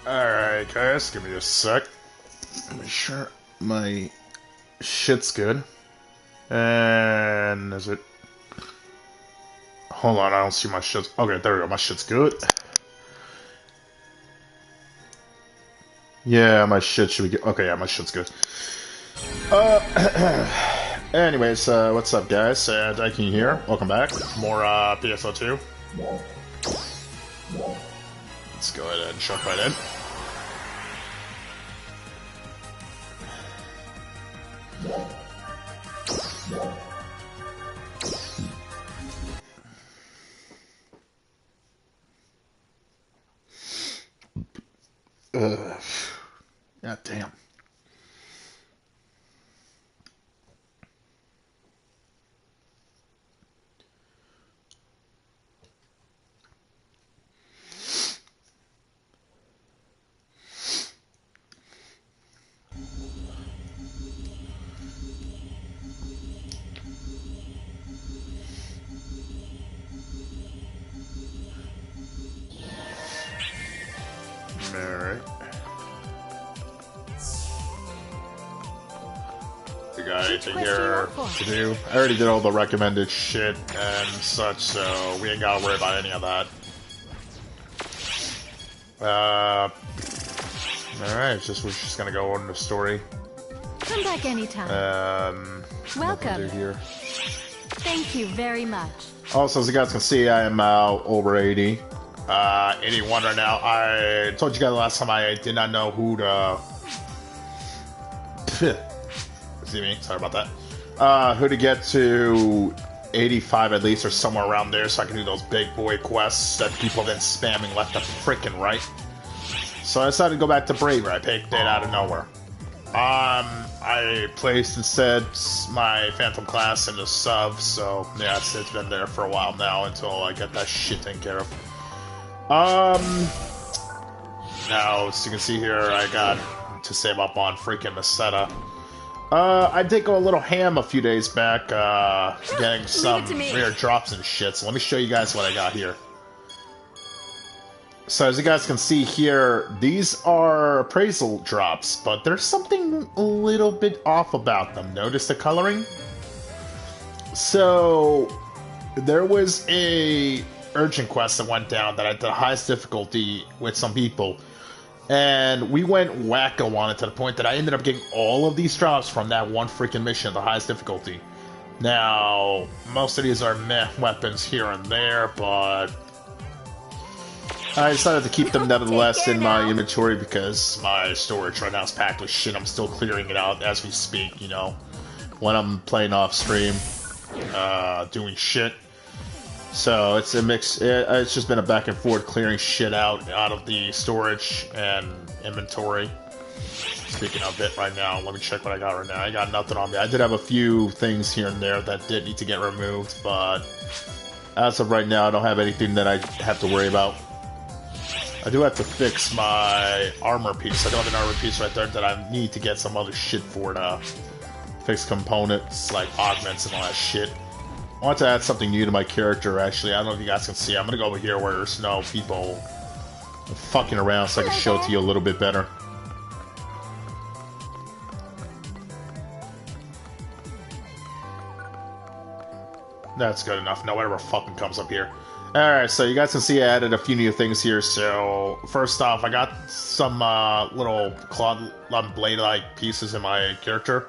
Alright, guys, give me a sec. Make sure my shit's good. And is it? Hold on, I don't see my shit's. Okay, there we go. My shit's good. Yeah, my shit should be good. Okay, yeah, my shit's good. Anyways, what's up, guys? Daikin here. Welcome back. More Pso2. Let's go ahead and jump right in. God damn. Alright. We got anything here to do? I already did all the recommended shit and such, so we ain't gotta worry about any of that. Alright, we're just gonna go on the story. Come back anytime. Welcome. Here. Thank you very much. Also, as you guys can see, I am over 80. 81 right now. I told you guys last time I did not know who to... See me? Sorry about that. Who to get to 85 at least, or somewhere around there, so I can do those big boy quests that people have been spamming left and frickin' right. So I decided to go back to Braver. I picked it out of nowhere. I placed instead my Phantom class in the sub, so yeah, it's been there for a while now until I get that shit taken care of. Now, as you can see here, I got to save up on freaking Meseta. I did go a little ham a few days back, getting some rare drops and shit, so let me show you guys what I got here. So as you guys can see here, these are appraisal drops, but there's something a little bit off about them. Notice the coloring? So, there was a urgent quest that went down that I did the highest difficulty with some people, and we went wacko on it to the point that I ended up getting all of these drops from that one freaking mission at the highest difficulty. Now, most of these are meh weapons here and there, but I decided to keep them nevertheless in my inventory because my storage right now is packed with shit. I'm still clearing it out as we speak, you know, when I'm playing off stream, doing shit. So it's a mix. It's just been a back and forth clearing shit out of the storage and inventory. Speaking of it right now, let me check what I got right now. I got nothing on me. I did have a few things here and there that did need to get removed, but as of right now, I don't have anything that I have to worry about. I do have to fix my armor piece. I do have an armor piece right there that I need to get some other shit for to fix components like augments and all that shit. I want to add something new to my character, actually. I don't know if you guys can see. I'm going to go over here where there's no people fucking around so I can show it to you a little bit better. That's good enough. Now whatever fucking comes up here. Alright, so you guys can see I added a few new things here. So, first off, I got some little claw blade-like pieces in my character.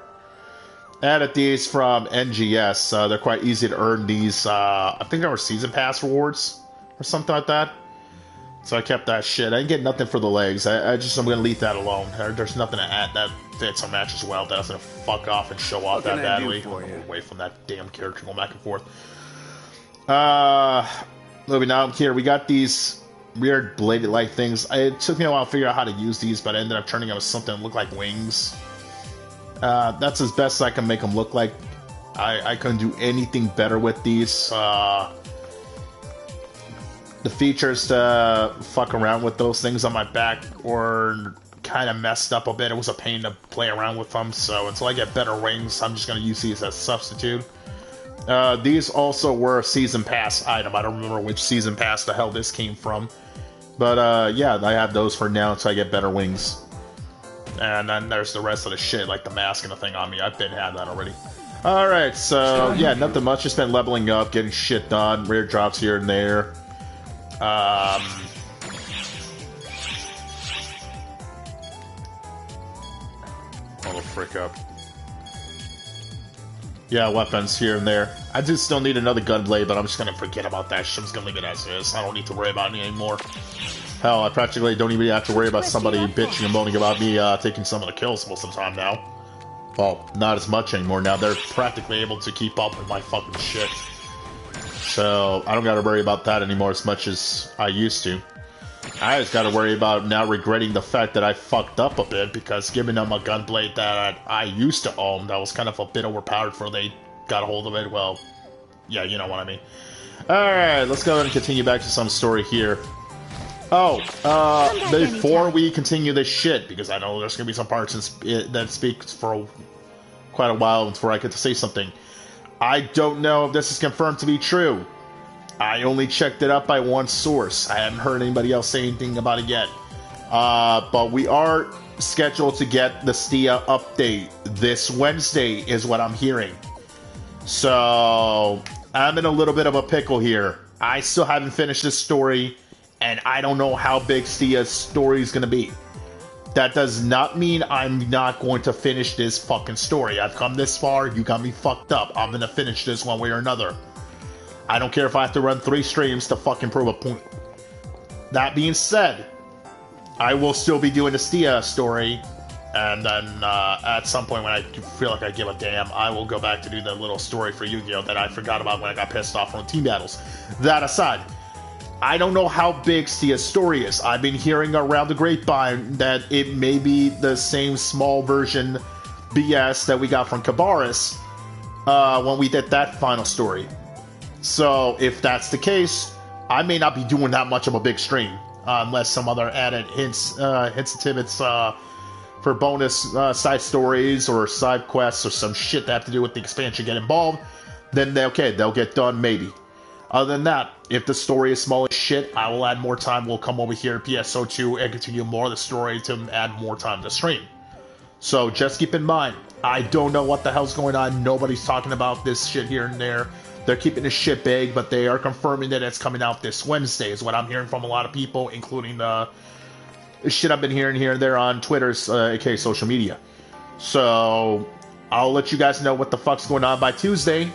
Added these from NGS. They're quite easy to earn these. I think they were season pass rewards or something like that. So I kept that shit. I didn't get nothing for the legs. I'm gonna leave that alone. There's nothing to add that fits or matches well. That doesn't fuck off and show off that badly. Away from that damn character going back and forth. Moving on here, we got these weird bladed-like things. It took me a while to figure out how to use these, but I ended up turning them into something that looked like wings. That's as best I can make them look like. I couldn't do anything better with these. The features to fuck around with those things on my back were kind of messed up a bit. It was a pain to play around with them, so until I get better wings, I'm just going to use these as a substitute. These also were a season pass item. I don't remember which season pass the hell this came from. But yeah, I have those for now until I get better wings. And then there's the rest of the shit, like the mask and the thing on me. I've had that already. Alright, so yeah, nothing much. Just been leveling up, getting shit done, rare drops here and there. Hold the frick up. Yeah, weapons here and there. I just still need another gunblade, but I'm just gonna forget about that shit. I'm just gonna leave it as is. I don't need to worry about it anymore. Hell, I practically don't even have to worry about somebody bitching and moaning about me taking some of the kills most of the time now. Well, not as much anymore now. They're practically able to keep up with my fucking shit. So, I don't gotta worry about that anymore as much as I used to. I just gotta worry about now regretting the fact that I fucked up a bit, because giving them a gunblade that I used to own, that was kind of a bit overpowered before they got a hold of it. Well, yeah, you know what I mean. Alright, let's go ahead and continue back to some story here. Oh, before we continue this shit, because I know there's gonna be some parts that speak for quite a while before I get to say something. I don't know if this is confirmed to be true. I only checked it up by one source. I haven't heard anybody else say anything about it yet. But we are scheduled to get the Stia update this Wednesday, is what I'm hearing. So, I'm in a little bit of a pickle here. I still haven't finished this story, and I don't know how big Stia's story is going to be. That does not mean I'm not going to finish this fucking story. I've come this far, you got me fucked up. I'm going to finish this one way or another. I don't care if I have to run 3 streams to fucking prove a point. That being said, I will still be doing the Stia story, and then at some point when I feel like I give a damn, I will go back to do the little story for Yu-Gi-Oh! That I forgot about when I got pissed off from team battles. That aside, I don't know how big Stia's story is. I've been hearing around the grapevine that it may be the same small version BS that we got from Cabarrus when we did that final story. So, if that's the case, I may not be doing that much of a big stream, unless some other added hints and tidbits for bonus side stories or side quests or some shit that have to do with the expansion get involved, then they'll get done maybe. Other than that, if the story is small as shit, I will add more time. We'll come over here to Pso2 and continue more of the story to add more time to stream. So just keep in mind, I don't know what the hell's going on. Nobody's talking about this shit here and there. They're keeping this shit big, but they are confirming that it's coming out this Wednesday, is what I'm hearing from a lot of people, including the shit I've been hearing here and there on Twitter's, aka social media. So I'll let you guys know what the fuck's going on by Tuesday.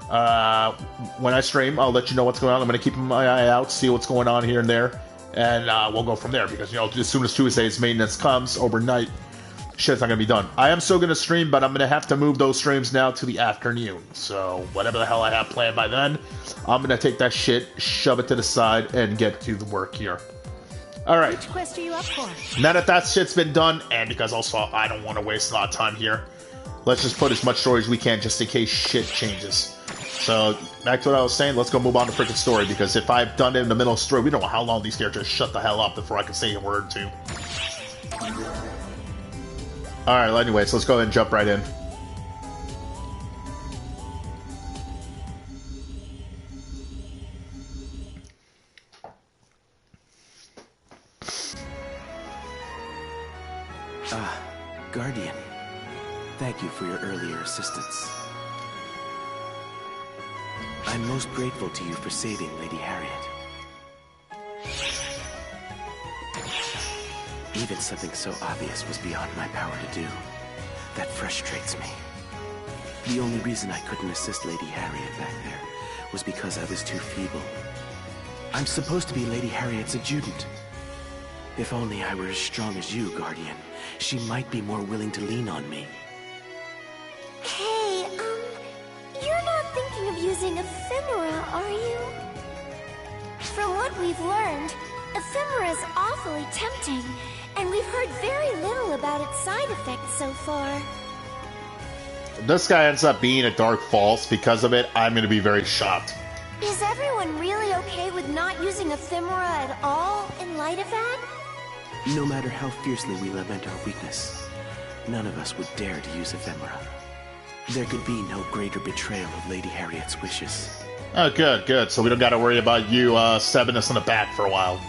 When I stream, I'll let you know what's going on. I'm going to keep my eye out, see what's going on here and there, and we'll go from there, because, you know, as soon as Tuesday's maintenance comes, overnight, shit's not going to be done. I am still going to stream, but I'm going to have to move those streams now to the afternoon, so whatever the hell I have planned by then, I'm going to take that shit, shove it to the side, and get to the work here. Alright. Which quest are you up for? Now that shit's been done, and because also I don't want to waste a lot of time here, let's just put as much story as we can just in case shit changes. So, back to what I was saying, let's go move on to freaking story, because if I've done it in the middle of the story, we don't know how long these characters shut the hell up before I can say a word or two. Alright, well, anyways, let's go ahead and jump right in. Guardian, thank you for your earlier assistance. I'm most grateful to you for saving Lady Harriet. Even something so obvious was beyond my power to do. That frustrates me. The only reason I couldn't assist Lady Harriet back there was because I was too feeble. I'm supposed to be Lady Harriet's adjutant. If only I were as strong as you, Guardian, she might be more willing to lean on me. Hey, you're not thinking of using ephemera, are you? From what we've learned, ephemera is awfully tempting, and we've heard very little about its side effects so far. If this guy ends up being a Dark False because of it, I'm going to be very shocked. Is everyone really okay with not using ephemera at all in light of that? No matter how fiercely we lament our weakness, none of us would dare to use ephemera. There could be no greater betrayal of Lady Harriet's wishes. Oh, good, good. So we don't got to worry about you stabbing us in the back for a while.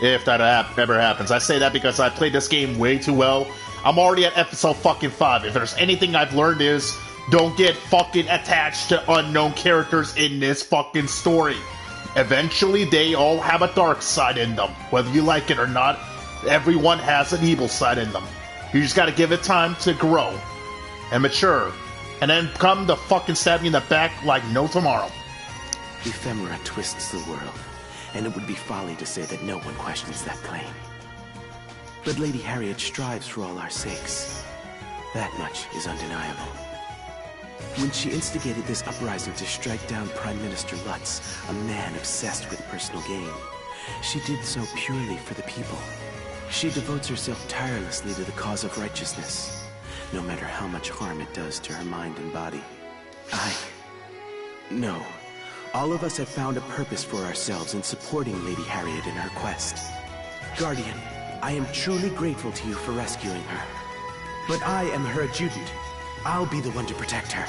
if that ever happens. I say that because I played this game way too well. I'm already at episode fucking 5. If there's anything I've learned is, don't get fucking attached to unknown characters in this fucking story. Eventually, they all have a dark side in them. Whether you like it or not, everyone has an evil side in them. You just gotta give it time to grow and mature. And then come to fucking stab you in the back like no tomorrow. Ephemera twists the world, and it would be folly to say that no one questions that claim. But Lady Harriet strives for all our sakes. That much is undeniable. When she instigated this uprising to strike down Prime Minister Lutz, a man obsessed with personal gain, she did so purely for the people. She devotes herself tirelessly to the cause of righteousness, no matter how much harm it does to her mind and body. No. All of us have found a purpose for ourselves in supporting Lady Harriet in her quest. Guardian, I am truly grateful to you for rescuing her. But I am her adjutant. I'll be the one to protect her.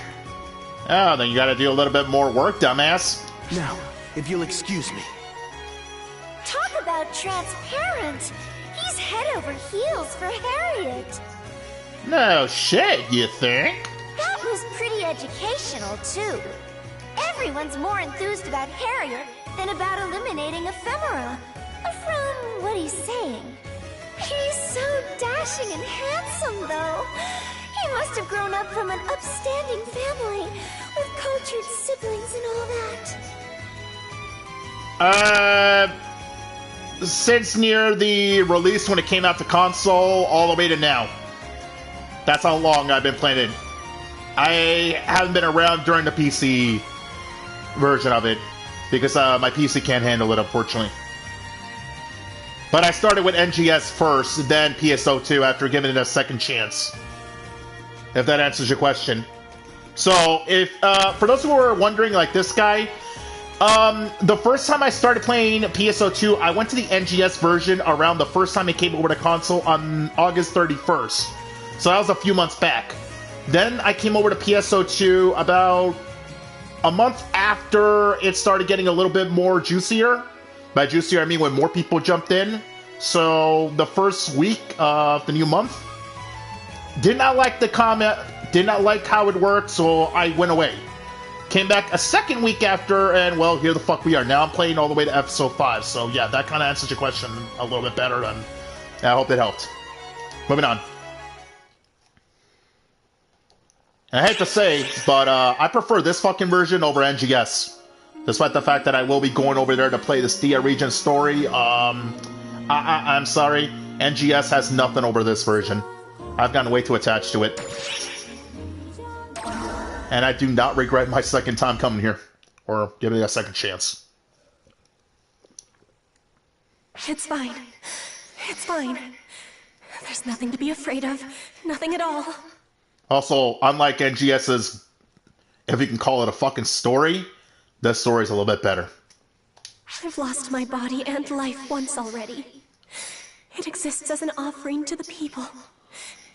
Oh, then you gotta do a little bit more work, dumbass. Now, if you'll excuse me. Talk about transparent. He's head over heels for Harriet. No shit, you think? That was pretty educational, too. Everyone's more enthused about Harriet than about eliminating Ephemera. From what he's saying. He's so dashing and handsome, though. He must have grown up from an upstanding family with cultured siblings and all that. Since near the release when it came out to console, all the way to now. That's how long I've been playing it. I haven't been around during the PC version of it, because my PC can't handle it, unfortunately. But I started with NGS first, then Pso2 after giving it a second chance. If that answers your question. So, if for those who are wondering, like this guy, the first time I started playing Pso2, I went to the NGS version around the first time it came over to console on August 31st. So that was a few months back. Then I came over to Pso2 about a month after it started getting a little bit more juicier. By juicier, I mean when more people jumped in. So the first week of the new month, did not like the comment, did not like how it worked, so I went away. Came back a second week after, and well, here the fuck we are. Now I'm playing all the way to episode 5. So yeah, that kind of answers your question a little bit better, and I hope it helped. Moving on. And I hate to say, but I prefer this fucking version over NGS. Despite the fact that I will be going over there to play this Dia region story, I'm sorry, NGS has nothing over this version. I've gotten way too attached to it. And I do not regret my second time coming here, or giving it a second chance. It's fine. It's fine. There's nothing to be afraid of. Nothing at all. Also, unlike NGS's, if you can call it a fucking story, this story's a little bit better. I've lost my body and life once already. It exists as an offering to the people.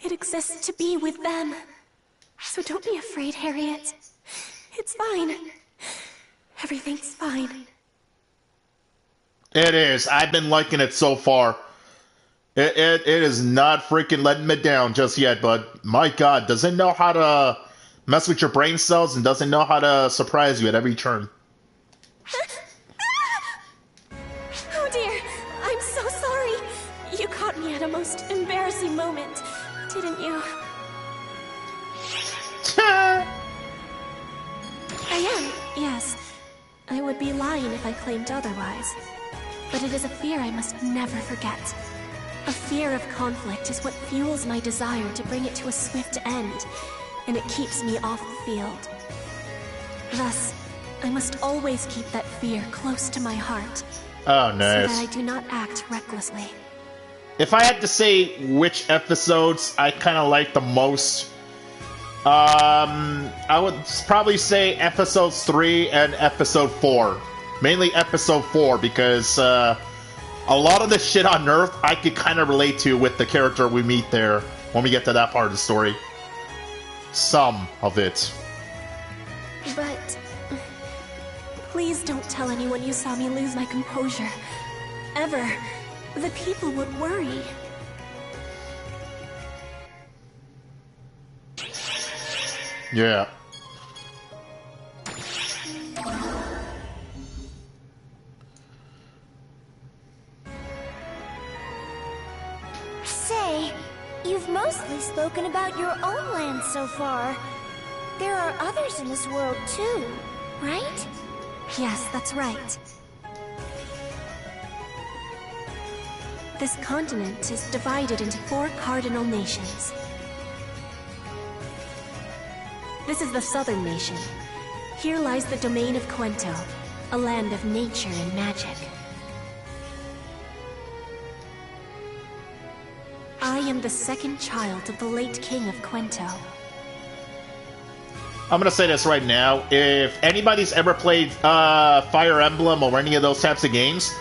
It exists to be with them. So don't be afraid, Harriet. It's fine. Everything's fine. It is. I've been liking it so far. It is not freaking letting me down just yet, but my god, does it know how to mess with your brain cells and doesn't know how to surprise you at every turn. Oh dear, I'm so sorry. You caught me at a most embarrassing moment, didn't you? I am, yes. I would be lying if I claimed otherwise. But it is a fear I must never forget. A fear of conflict is what fuels my desire to bring it to a swift end, and it keeps me off the field. Thus, I must always keep that fear close to my heart. Oh, nice. So that I do not act recklessly. If I had to say which episodes I kind of like the most, I would probably say episodes 3 and episode 4. Mainly episode 4, because a lot of the shit on Earth I could kind of relate to with the character we meet there when we get to that part of the story. Some of it. But please don't tell anyone you saw me lose my composure. Ever. the people would worry. Yeah. Say, you've mostly spoken about your own land so far. There are others in this world too, right? Yes, that's right. This continent is divided into 4 cardinal nations. This is the southern nation. Here lies the domain of Quento, a land of nature and magic. I am the second child of the late king of Quento. I'm gonna say this right now. If anybody's ever played Fire Emblem or any of those types of games,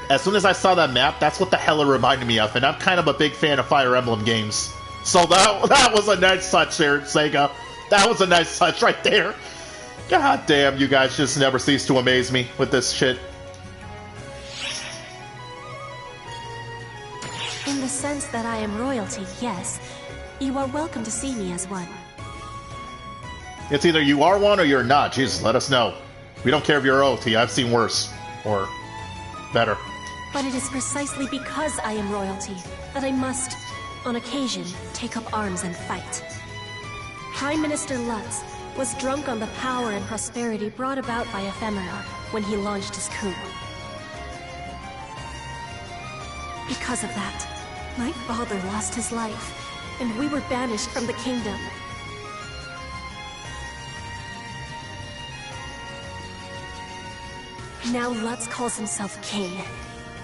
as soon as I saw that map, that's what the hell it reminded me of. And I'm kind of a big fan of Fire Emblem games. So that was a nice touch there, Sega. That was a nice touch right there. God damn, you guys just never cease to amaze me with this shit. In the sense that I am royalty, yes. You are welcome to see me as one. It's either you are one or you're not. Jesus, let us know. We don't care if you're royalty. I've seen worse. Or better. But it is precisely because I am royalty that I must, on occasion, take up arms and fight. Prime Minister Lutz was drunk on the power and prosperity brought about by Ephemera when he launched his coup. Because of that, my father lost his life, and we were banished from the kingdom. Now Lutz calls himself king,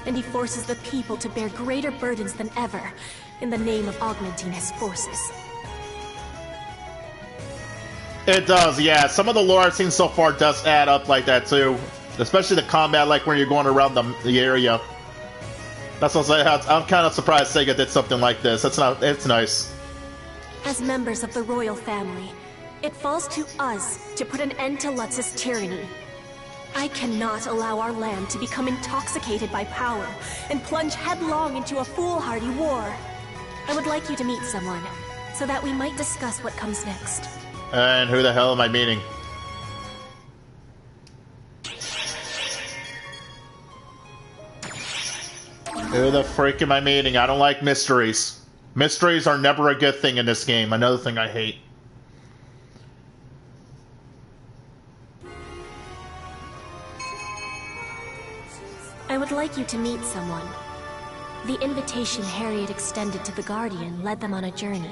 and he forces the people to bear greater burdens than ever in the name of augmenting his forces. It does, yeah. Some of the lore I've seen so far does add up like that too. Especially the combat, like when you're going around the area. That's what I'm kind of surprised Sega did something like this. It's nice. As members of the royal family, it falls to us to put an end to Lutz's tyranny. I cannot allow our land to become intoxicated by power and plunge headlong into a foolhardy war. I would like you to meet someone, so that we might discuss what comes next. And who the hell am I meeting? Who the freak am I meeting? I don't like mysteries. Mysteries are never a good thing in this game. Another thing I hate. I would like you to meet someone. The invitation Harriet extended to the Guardian led them on a journey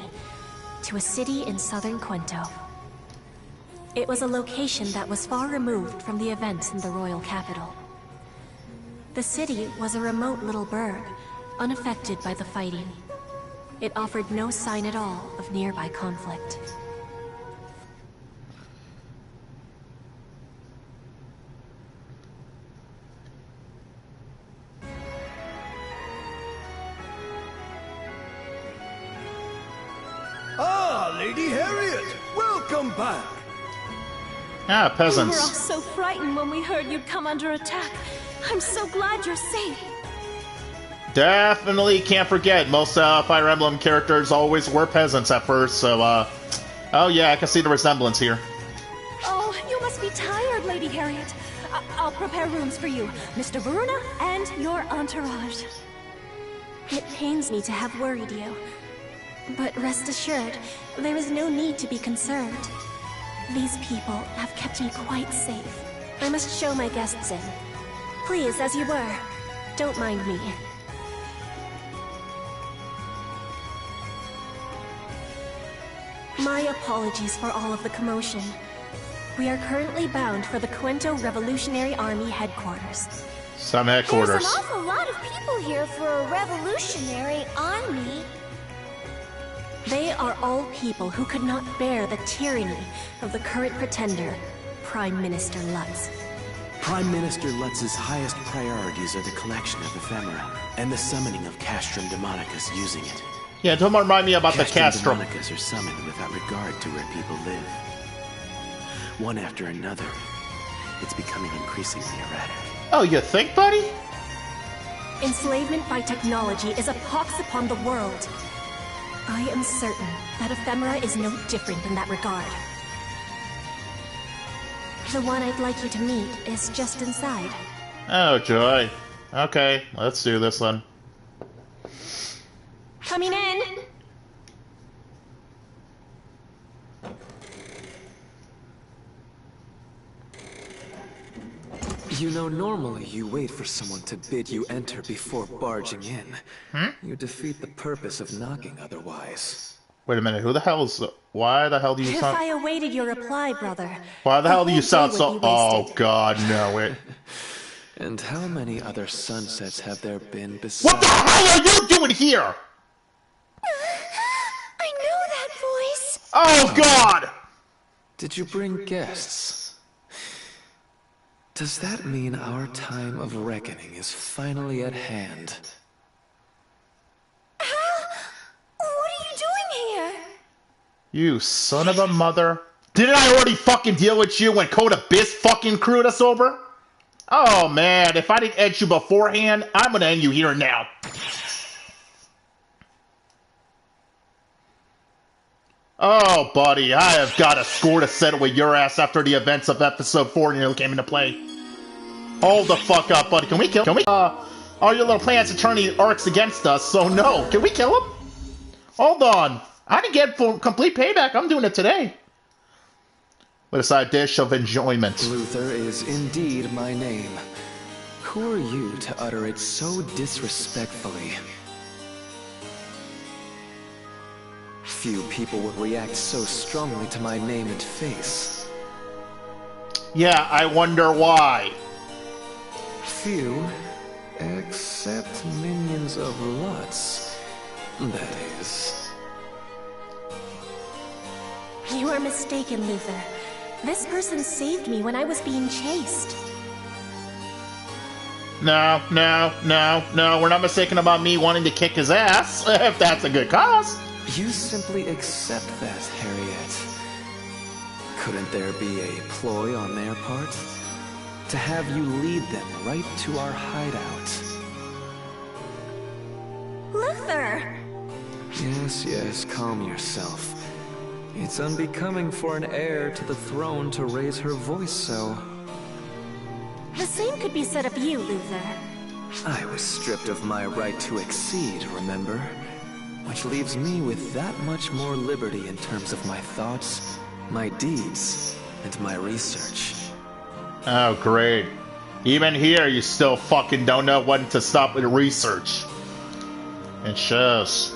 to a city in southern Quento. It was a location that was far removed from the events in the royal capital. The city was a remote little burg, unaffected by the fighting. It offered no sign at all of nearby conflict. Ah, Lady Harriet! Welcome back! Ah, We peasants. were all so frightened when we heard you'd come under attack. I'm so glad you're safe. Definitely can't forget, most Fire Emblem characters always were peasants at first, so, oh yeah, I can see the resemblance here. Oh, you must be tired, Lady Harriet. I'll prepare rooms for you, Mr. Varuna, and your entourage. It pains me to have worried you. But rest assured, there is no need to be concerned. These people have kept me quite safe. I must show my guests in. Please, as you were. Don't mind me. My apologies for all of the commotion. We are currently bound for the Quento Revolutionary Army headquarters. Some There's headquarters. an awful lot of people here for a revolutionary army. They are all people who could not bear the tyranny of the current pretender, Prime Minister Lutz. Prime Minister Lutz's highest priorities are the collection of ephemera and the summoning of Castrum Demonicus using it. Yeah, don't remind me about the Castrum. Demonicus are summoned without regard to where people live. One after another, it's becoming increasingly erratic. Oh, you think, buddy? Enslavement by technology is a pox upon the world. I am certain that Ephemera is no different in that regard. The one I'd like you to meet is just inside. Oh, joy. Okay, let's do this one. Coming in! You know, normally you wait for someone to bid you enter before barging in. You defeat the purpose of knocking otherwise. Wait a minute, who the hell is... Why the hell do you If sound... I awaited your reply, brother... Why the hell do you sound whole day so... would be Oh, wasted. God, no, wait. And how many other sunsets have there been besides... What the hell are you doing here? I know that voice. Oh, God! Did you bring guests? Does that mean our time of reckoning is finally at hand? What are you doing here? You son of a mother. Didn't I already fucking deal with you when Code Abyss fucking crewed us over? Oh, man, if I didn't edge you beforehand, I'm gonna end you here and now. Oh, buddy, I have got a score to settle with your ass after the events of episode 4 nearly came into play. Hold the fuck up, buddy. Can we? All your little plans to turn the arcs against us, so no. Can we kill him? Hold on. I didn't get full, complete payback. I'm doing it today. With a side dish of enjoyment. Luther is indeed my name. Who are you to utter it so disrespectfully? Few people would react so strongly to my name and face. Yeah, I wonder why. Few, except minions of Lutz. That is. You are mistaken, Luther. This person saved me when I was being chased. No, we're not mistaken about me wanting to kick his ass, if that's a good cause. You simply accept that, Harriet. Couldn't there be a ploy on their part? To have you lead them right to our hideout. Luther! Yes, calm yourself. It's unbecoming for an heir to the throne to raise her voice so. The same could be said of you, Luther. I was stripped of my right to exceed, remember? Which leaves me with that much more liberty in terms of my thoughts, my deeds, and my research. Oh, great. Even here, you still fucking don't know when to stop with research. It shows.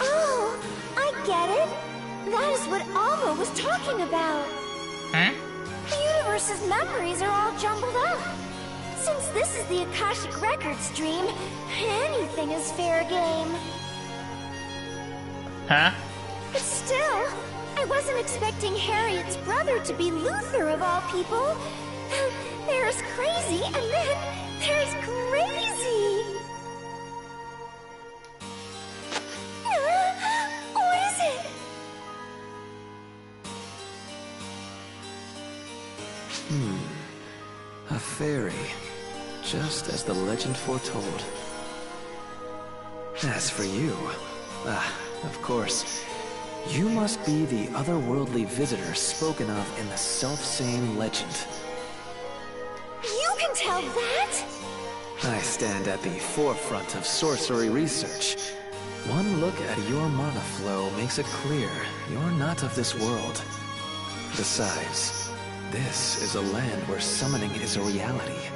Oh, I get it. That is what Alma was talking about. Huh? The universe's memories are all jumbled up. Since this is the Akashic Records dream, anything is fair game. Huh? But still, I wasn't expecting Harriet's brother to be Luther of all people. There's crazy, and then there's crazy. What is it? A fairy, just as the legend foretold. As for you, of course, you must be the otherworldly visitor spoken of in the selfsame legend. You can tell that? I stand at the forefront of sorcery research. One look at your mana flow makes it clear you're not of this world. Besides, this is a land where summoning is a reality.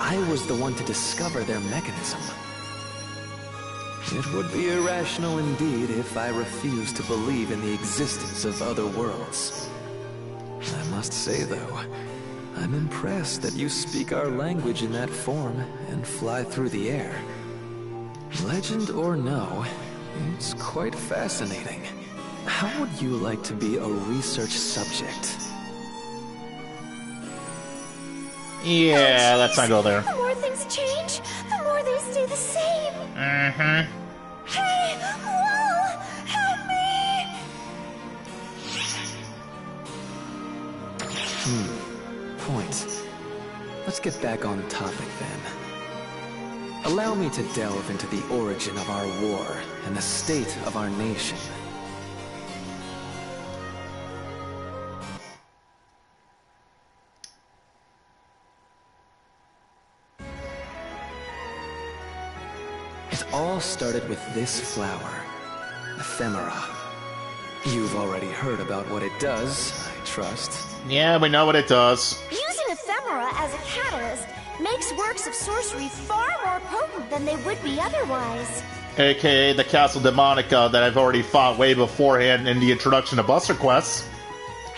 I was the one to discover their mechanism. It would be irrational indeed if I refused to believe in the existence of other worlds. I must say, though, I'm impressed that you speak our language in that form and fly through the air. Legend or no, it's quite fascinating. How would you like to be a research subject? Yeah, let's not go there. The more things change, the more they stay the same. Mm-hmm. Hey, whoa! Help me! Point. Let's get back on topic then. Allow me to delve into the origin of our war and the state of our nation. It all started with this flower, ephemera. You've already heard about what it does, I trust. Yeah, we know what it does. Using ephemera as a catalyst makes works of sorcery far more potent than they would be otherwise. AKA the Castle Demonica that I've already fought way beforehand in the introduction of Buster Quest.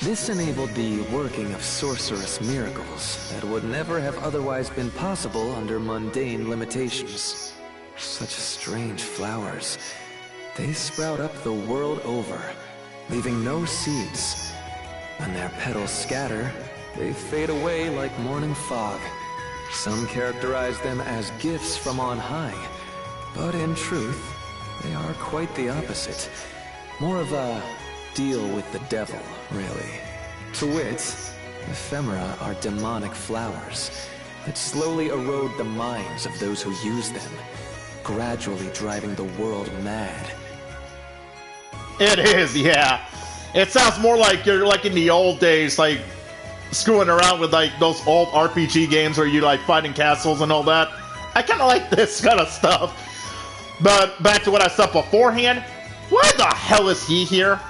This enabled the working of sorcerous miracles that would never have otherwise been possible under mundane limitations. Such strange flowers. They sprout up the world over, leaving no seeds. When their petals scatter, they fade away like morning fog. Some characterize them as gifts from on high, but in truth, they are quite the opposite. More of a deal with the devil, really. To wit, ephemera are demonic flowers that slowly erode the minds of those who use them, gradually driving the world mad. It is, yeah. It sounds more like you're like in the old days, like screwing around with like those old RPG games where you like fighting castles and all that. I kind of like this kind of stuff. But back to what I said beforehand, why the hell is he here?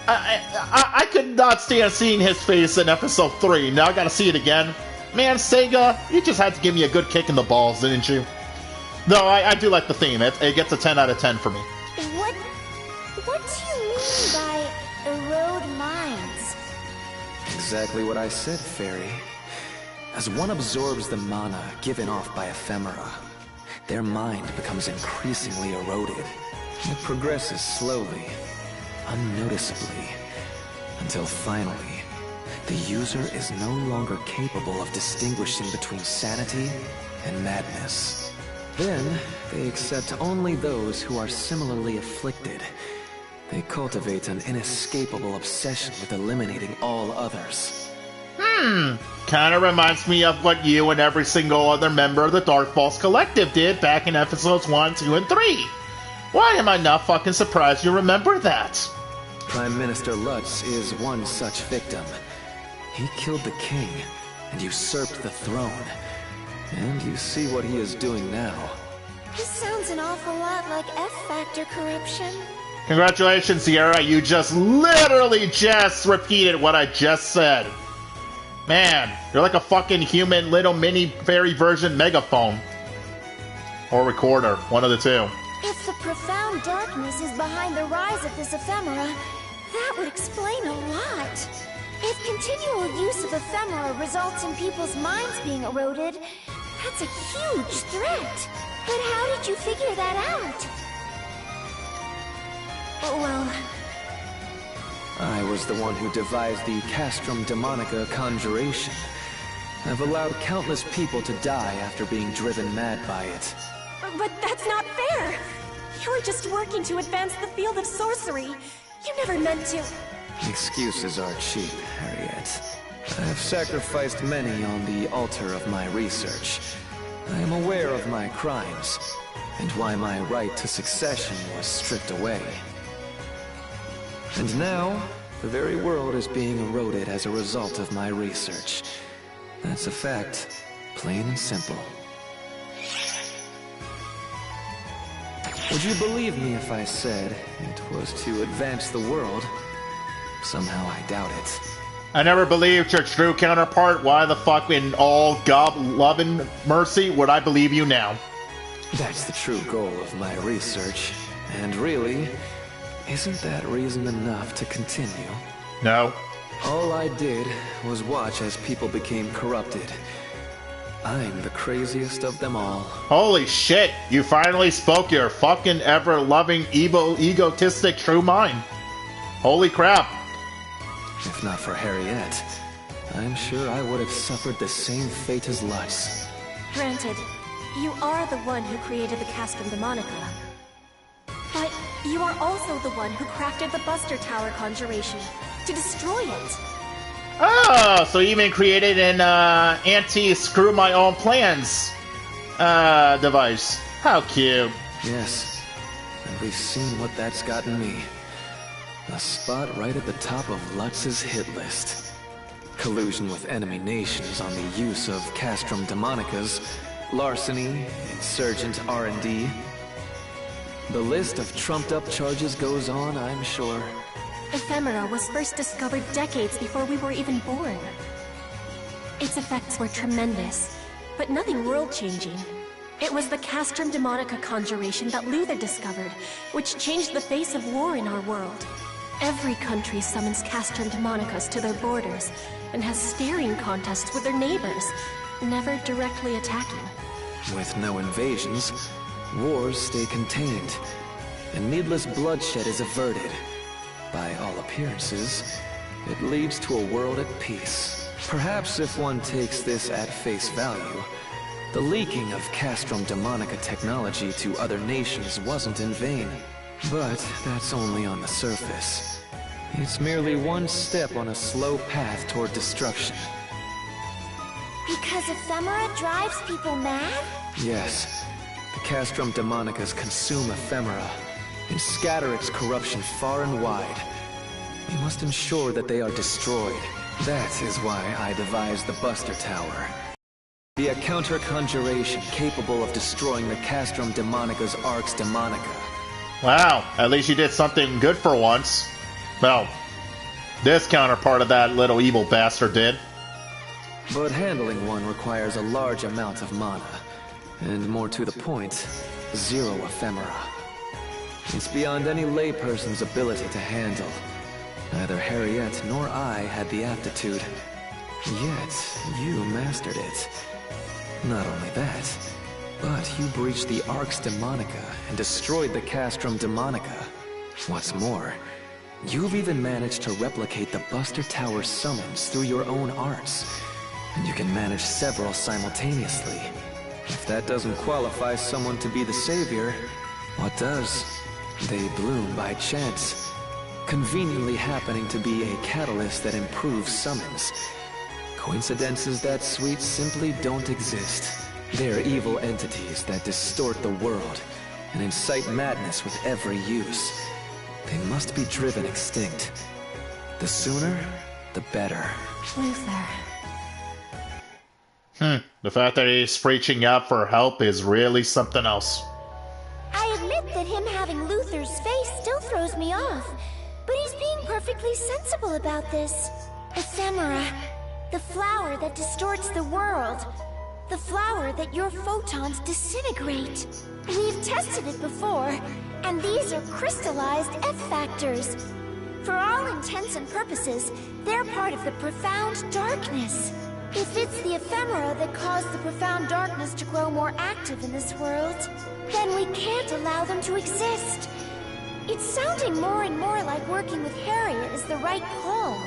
I could not stand seeing his face in episode 3. Now I gotta see it again. Man, Sega, you just had to give me a good kick in the balls, didn't you? No, I do like the theme. It gets a 10 out of 10 for me. What do you mean by erode minds? Exactly what I said, Fairy. As one absorbs the mana given off by ephemera, their mind becomes increasingly eroded. It progresses slowly, unnoticeably, until finally, the user is no longer capable of distinguishing between sanity and madness. Then, they accept only those who are similarly afflicted. They cultivate an inescapable obsession with eliminating all others. Kinda reminds me of what you and every single other member of the Dark Falls Collective did back in episodes 1, 2, and 3. Why am I not fucking surprised you remember that? Prime Minister Lutz is one such victim. He killed the king and usurped the throne. And you see what he is doing now. This sounds an awful lot like F-Factor corruption. Congratulations, Sierra, you just literally just repeated what I just said. Man, you're like a fucking human little mini fairy version megaphone. Or recorder, one of the two. If the profound darkness is behind the rise of this ephemera, that would explain a lot. If continual use of ephemera results in people's minds being eroded, that's a huge threat. But how did you figure that out? Well, I was the one who devised the Castrum Demonica conjuration. I've allowed countless people to die after being driven mad by it. but that's not fair! You were just working to advance the field of sorcery. You never meant to... Excuses are cheap, Harriet. I've sacrificed many on the altar of my research. I am aware of my crimes, and why my right to succession was stripped away. And now, the very world is being eroded as a result of my research. That's a fact, plain and simple. Would you believe me if I said it was to advance the world? Somehow I doubt it. I never believed your true counterpart. Why the fuck in all God, love, and mercy would I believe you now? That's the true goal of my research. And really, isn't that reason enough to continue? No. All I did was watch as people became corrupted. I'm the craziest of them all. Holy shit, you finally spoke your fucking ever-loving, egotistic true mind. Holy crap. If not for Harriet, I'm sure I would have suffered the same fate as Lutz. Granted, you are the one who created the Castrum Demonica. But you are also the one who crafted the Buster Tower conjuration to destroy it. Oh, so you even created an anti-screw my own plans device. How cute. Yes, and we've seen what that's gotten me. A spot right at the top of Lutz's hit list. Collusion with enemy nations on the use of Castrum Demonicas, larceny, insurgent R&D. The list of trumped-up charges goes on, I'm sure. Ephemera was first discovered decades before we were even born. Its effects were tremendous, but nothing world-changing. It was the Castrum Demonica conjuration that Luther discovered, which changed the face of war in our world. Every country summons Castrum Demonicas to their borders, and has staring contests with their neighbors, never directly attacking. With no invasions, wars stay contained, and needless bloodshed is averted. By all appearances, it leads to a world at peace. Perhaps if one takes this at face value, the leaking of Castrum Demonica technology to other nations wasn't in vain. But that's only on the surface. It's merely one step on a slow path toward destruction. Because ephemera drives people mad? Yes. The Castrum Demonicas consume ephemera and scatter its corruption far and wide. We must ensure that they are destroyed. That is why I devised the Buster Tower. Be a counter-conjuration capable of destroying the Castrum Demonica's Arx Demonica. Wow, at least you did something good for once. Well, this counterpart of that little evil bastard did. But handling one requires a large amount of mana. And more to the point, 0 ephemera. It's beyond any layperson's ability to handle. Neither Harriet nor I had the aptitude. Yet, you mastered it. Not only that, but you breached the Arx Demonica and destroyed the Castrum Demonica. What's more, you've even managed to replicate the Buster Tower summons through your own arts. And you can manage several simultaneously. If that doesn't qualify someone to be the savior, what does? They bloom by chance, conveniently happening to be a catalyst that improves summons. Coincidences that sweet simply don't exist. They're evil entities that distort the world and incite madness with every use. They must be driven extinct. The sooner, the better. Luther. The fact that he's reaching out for help is really something else. I admit that him having Luther's face still throws me off, but he's being perfectly sensible about this. Ephemera, the flower that distorts the world. The flower that your photons disintegrate. We've tested it before, and these are crystallized F-factors. For all intents and purposes, they're part of the profound darkness. If it's the ephemera that caused the profound darkness to grow more active in this world, then we can't allow them to exist. It's sounding more and more like working with Harriet is the right call.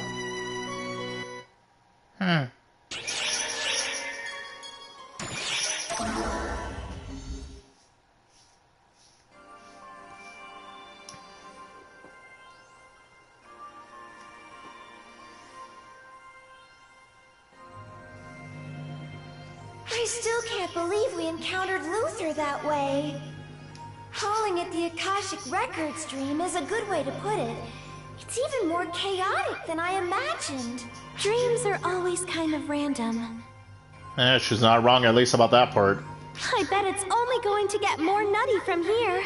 I still can't believe we encountered Luther that way. Calling it the Akashic Records dream is a good way to put it. It's even more chaotic than I imagined. Dreams are always kind of random. She's not wrong, at least about that part. I bet it's only going to get more nutty from here.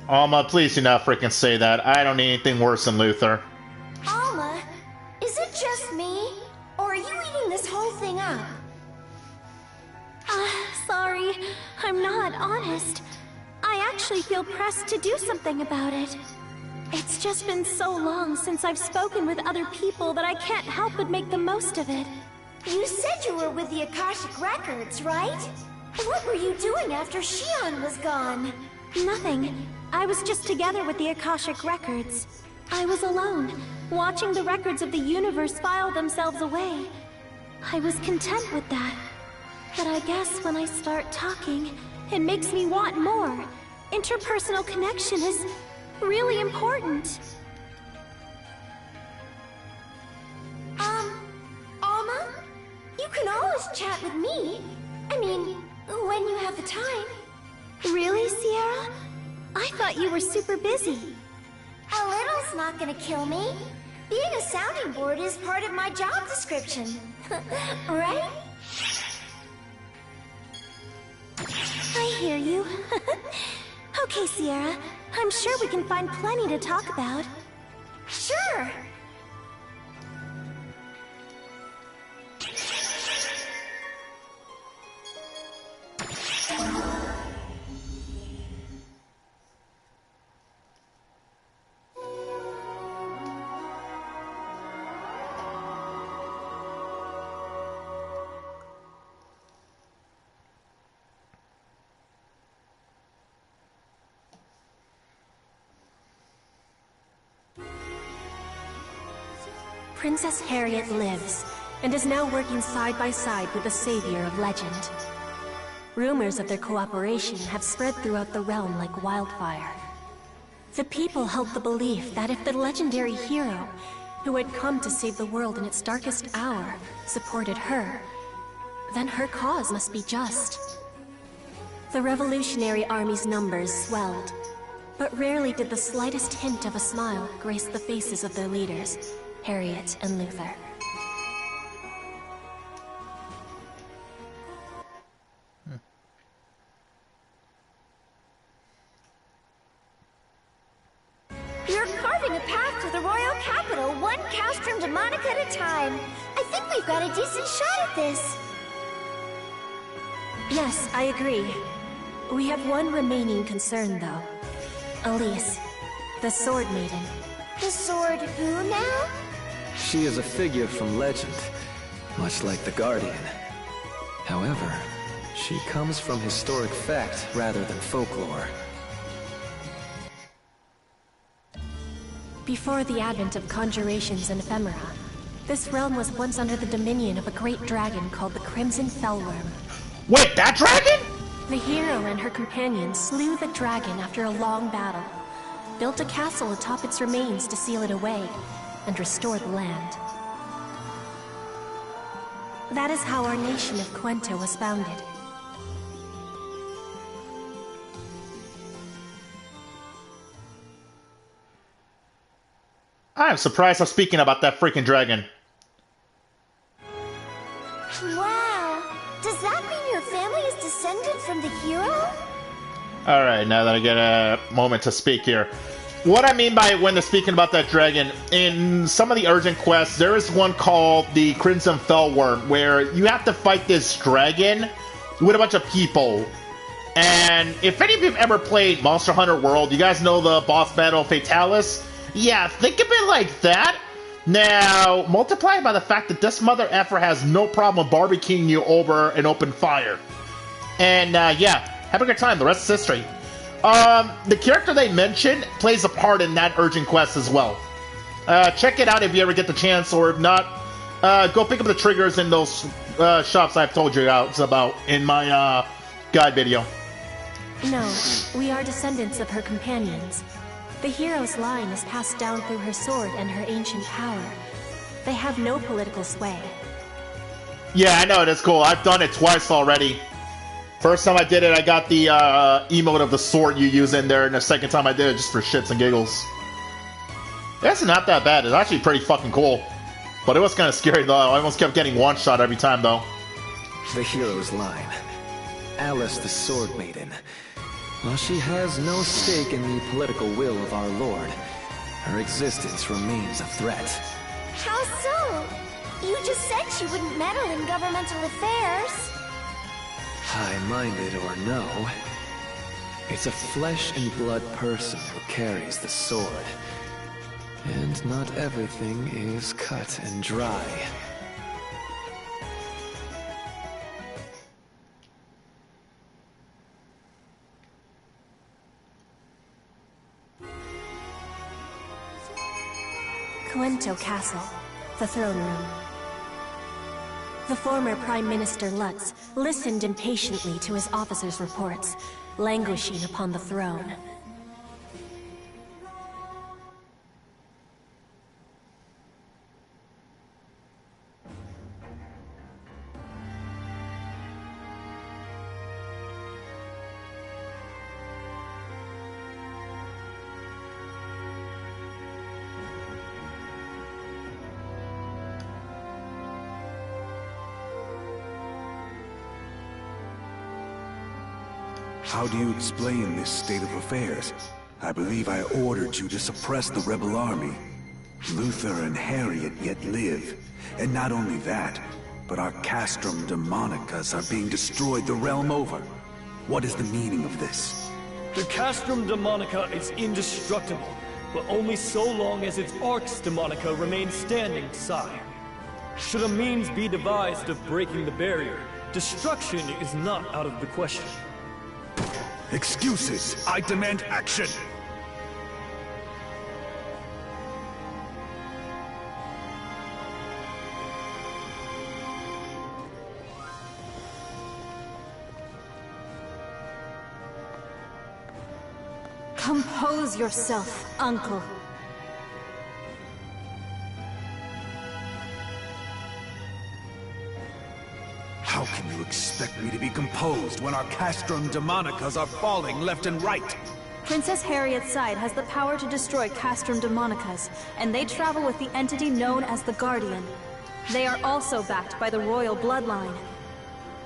Alma, please do not freaking say that. I don't need anything worse than Luther. Alma, is it just me? Or are you eating this whole thing up? Sorry. I'm not, honest. I actually feel pressed to do something about it. It's just been so long since I've spoken with other people that I can't help but make the most of it. You said you were with the Akashic Records, right? What were you doing after Shion was gone? Nothing. I was just together with the Akashic Records. I was alone, watching the records of the universe file themselves away. I was content with that. But I guess when I start talking, it makes me want more. Interpersonal connection is really important. always chat with me. I mean, when you have the time. Really, Sierra? I thought you were super busy. A little's not gonna kill me. Being a sounding board is part of my job description. Right? I hear you. Okay, Sierra. I'm sure we can find plenty to talk about. Sure! Princess Harriet lives, and is now working side by side with the savior of legend. Rumors of their cooperation have spread throughout the realm like wildfire. The people held the belief that if the legendary hero, who had come to save the world in its darkest hour, supported her, then her cause must be just. The Revolutionary Army's numbers swelled, but rarely did the slightest hint of a smile grace the faces of their leaders, Harriet and Luther. You're carving a path to the royal capital, one Castrum demonic at a time. I think we've got a decent shot at this. Yes, I agree. We have one remaining concern, though. Elise, the Sword Maiden. The sword who now? She is a figure from legend, much like the Guardian. However, she comes from historic fact rather than folklore. Before the advent of conjurations and ephemera, this realm was once under the dominion of a great dragon called the Crimson Fellworm. Wait, that dragon? The hero and her companions slew the dragon after a long battle, built a castle atop its remains to seal it away, and restore the land. That is how our nation of Quento was founded. I'm surprised I'm speaking about that freaking dragon. Wow. Does that mean your family is descended from the hero? Alright, now that I get a moment to speak here. What I mean by when they're speaking about that dragon, in some of the urgent quests, there is one called the Crimson Fellworm, where you have to fight this dragon with a bunch of people. And if any of you have ever played Monster Hunter World, you guys know the boss battle Fatalis? Yeah, think of it like that. Now, multiply by the fact that this mother effer has no problem barbecuing you over an open fire. And yeah, have a good time, the rest is history. The character they mentioned plays a part in that urgent quest as well. Check it out if you ever get the chance, or if not, go pick up the triggers in those shops I've told you about in my guide video. No, we are descendants of her companions. The hero's line is passed down through her sword and her ancient power. They have no political sway. Yeah, I know, that's cool. I've done it twice already. First time I did it, I got the emote of the sword you use in there, and the second time I did it just for shits and giggles. That's not that bad. It's actually pretty fucking cool. But it was kind of scary, though. I almost kept getting one-shot every time, though. The hero's line. Alice the Sword Maiden. While she has no stake in the political will of our Lord, her existence remains a threat. How so? You just said she wouldn't meddle in governmental affairs. High-minded or no, it's a flesh and blood person who carries the sword. And not everything is cut and dry. Quento Castle, the throne room. The former Prime Minister Lutz listened impatiently to his officers' reports, languishing upon the throne. How do you explain this state of affairs? I believe I ordered you to suppress the rebel army. Luther and Harriet yet live. And not only that, but our castrum demonicas are being destroyed the realm over. What is the meaning of this? The castrum demonica is indestructible, but only so long as its arx demonica remains standing, sire. Should a means be devised of breaking the barrier, destruction is not out of the question. Excuses! I demand action! Compose yourself, Uncle. How can you expect me to be composed when our castrum demonicas are falling left and right? Princess Harriet's side has the power to destroy castrum demonicas, and they travel with the entity known as the Guardian. They are also backed by the royal bloodline.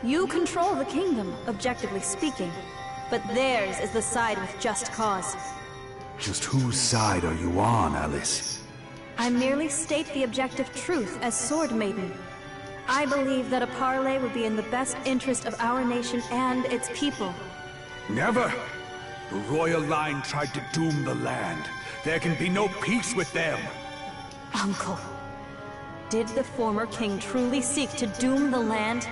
You control the kingdom, objectively speaking, but theirs is the side with just cause. Just whose side are you on, Alice? I merely state the objective truth as Sword Maiden. I believe that a parley would be in the best interest of our nation and its people. Never! The royal line tried to doom the land. There can be no peace with them! Uncle, did the former king truly seek to doom the land?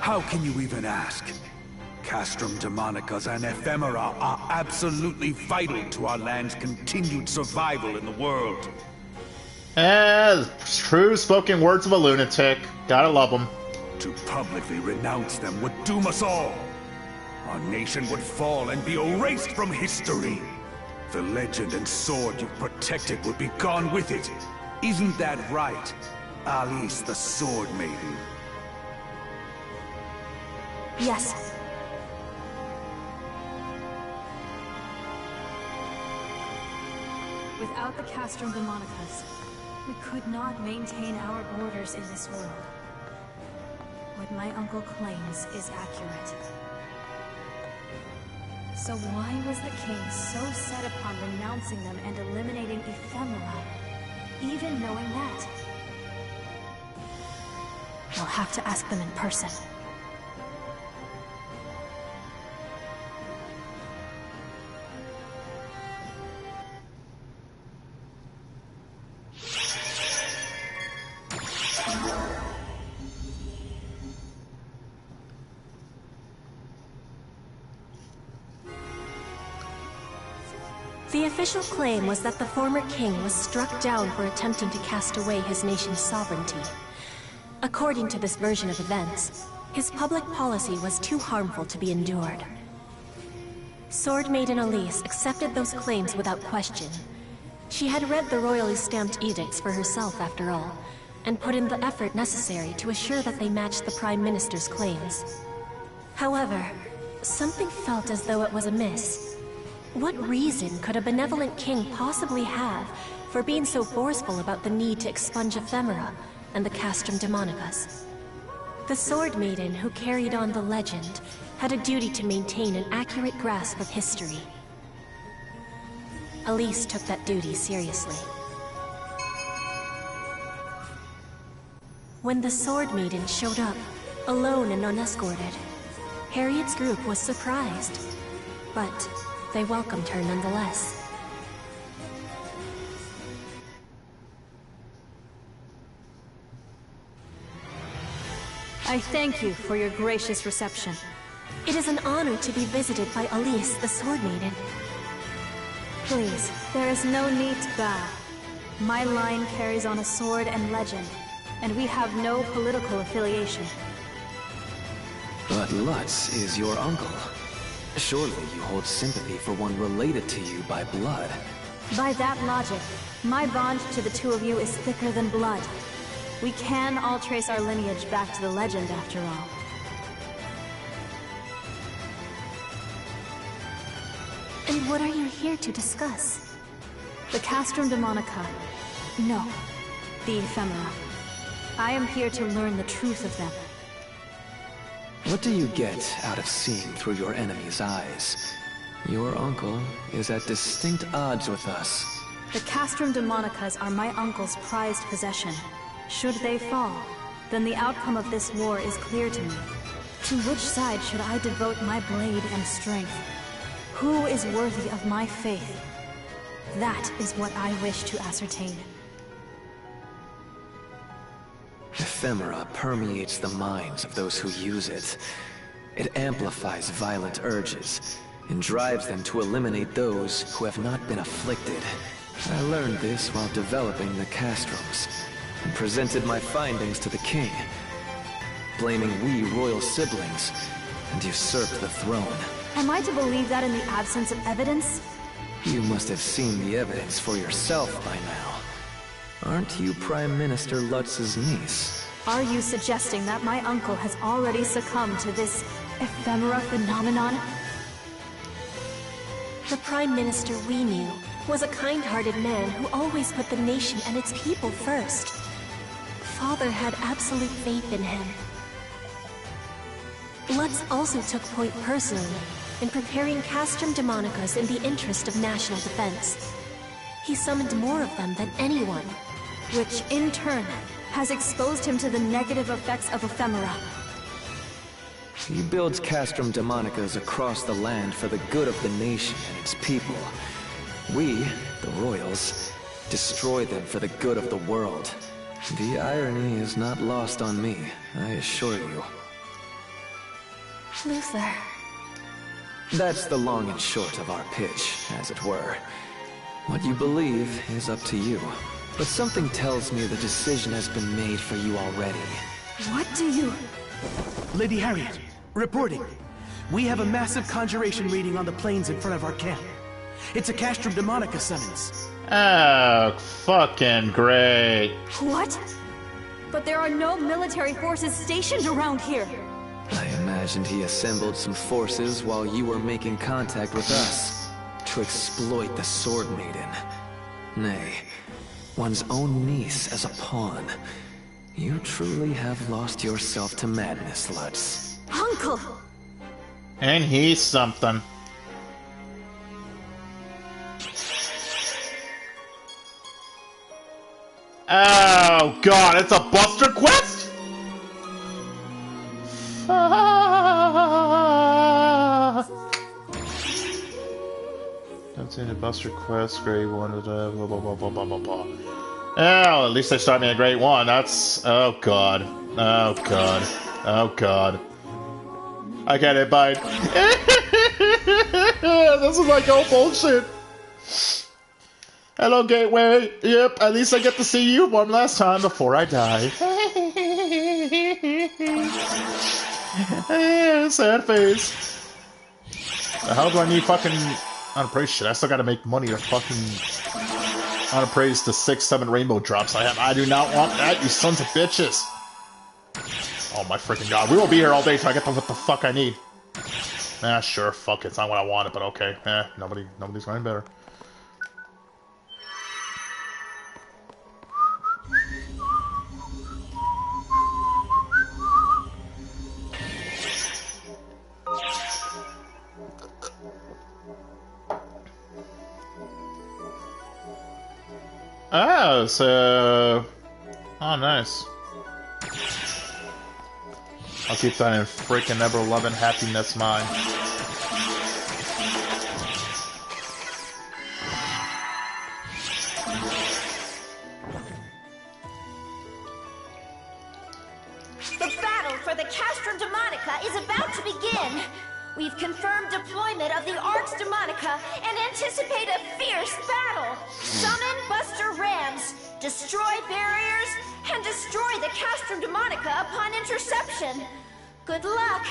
How can you even ask? Castrum demonicas and ephemera are absolutely vital to our land's continued survival in the world. True spoken words of a lunatic. Gotta love him. To publicly renounce them would doom us all. Our nation would fall and be erased from history. The legend and sword you've protected would be gone with it. Isn't that right, Alice the Sword Maiden? Yes. Without the castrum demonicas, we could not maintain our borders in this world. What my uncle claims is accurate. So why was the king so set upon renouncing them and eliminating ephemera, even knowing that? I'll have to ask them in person. The official claim was that the former king was struck down for attempting to cast away his nation's sovereignty. According to this version of events, his public policy was too harmful to be endured. Sword Maiden Elise accepted those claims without question. She had read the royally stamped edicts for herself, after all, and put in the effort necessary to assure that they matched the Prime Minister's claims. However, something felt as though it was amiss. What reason could a benevolent king possibly have for being so forceful about the need to expunge ephemera and the castrum demonicas? The Sword Maiden who carried on the legend had a duty to maintain an accurate grasp of history. Elise took that duty seriously. When the Sword Maiden showed up, alone and unescorted, Harriet's group was surprised, but they welcomed her nonetheless. I thank you for your gracious reception. It is an honor to be visited by Elise, the Sword Maiden. Please, there is no need to bow. My line carries on a sword and legend, and we have no political affiliation. But Lutz is your uncle. Surely you hold sympathy for one related to you by blood. By that logic, my bond to the two of you is thicker than blood. We can all trace our lineage back to the legend, after all. And what are you here to discuss? The castrum demonica. No, the ephemera. I am here to learn the truth of them. What do you get out of seeing through your enemy's eyes? Your uncle is at distinct odds with us. The Castrum Demonicas are my uncle's prized possession. Should they fall, then the outcome of this war is clear to me. To which side should I devote my blade and strength? Who is worthy of my faith? That is what I wish to ascertain. Ephemera permeates the minds of those who use it. It amplifies violent urges and drives them to eliminate those who have not been afflicted. I learned this while developing the castrums and presented my findings to the king, blaming we royal siblings and usurped the throne. Am I to believe that in the absence of evidence? You must have seen the evidence for yourself by now. Aren't you Prime Minister Lutz's niece? Are you suggesting that my uncle has already succumbed to this ephemera phenomenon? The Prime Minister we knew was a kind-hearted man who always put the nation and its people first. Father had absolute faith in him. Lutz also took point personally in preparing Castrum Demonicas in the interest of national defense. He summoned more of them than anyone, which in turn has exposed him to the negative effects of ephemera. He builds Castrum Demonicas across the land for the good of the nation and its people. We, the royals, destroy them for the good of the world. The irony is not lost on me, I assure you. Luther. That's the long and short of our pitch, as it were. What you believe is up to you. But something tells me the decision has been made for you already. What do you... Lady Harriet, reporting. We have a massive conjuration reading on the plains in front of our camp. It's a Castrum Demonica summons. Oh, fucking great. What? But there are no military forces stationed around here. I imagined he assembled some forces while you were making contact with us, to exploit the Sword Maiden. Nay, one's own niece as a pawn. You truly have lost yourself to madness, Lutz. Uncle! And he's something. Oh god, it's a Buster quest?! Don't see the Buster quest, grade 1, blah blah blah blah blah blah blah. Oh, at least they start me at grade 1. That's... oh god. Oh god. Oh god. I get it, bye. This is like all bullshit. Hello, Gateway. Yep, at least I get to see you one last time before I die. Sad face. The hell do I need fucking unappraised shit? I still gotta make money to fucking unappraised to 6-7 rainbow drops I have. I do not want that, you sons of bitches. Oh my freaking god. We won't be here all day till I get what the fuck I need. Ah, sure, fuck it. It's not what I wanted, but okay. Nobody's going better. Oh, so... oh, nice. I'll keep that in freaking ever-loving happiness mind. The battle for the Castrum Demonica is about to begin. We've confirmed deployment of the Arx Demonica and anticipate a fierce battle. Summon Buster Rams, destroy barriers, and destroy the Castrum Demonica upon interception. Good luck.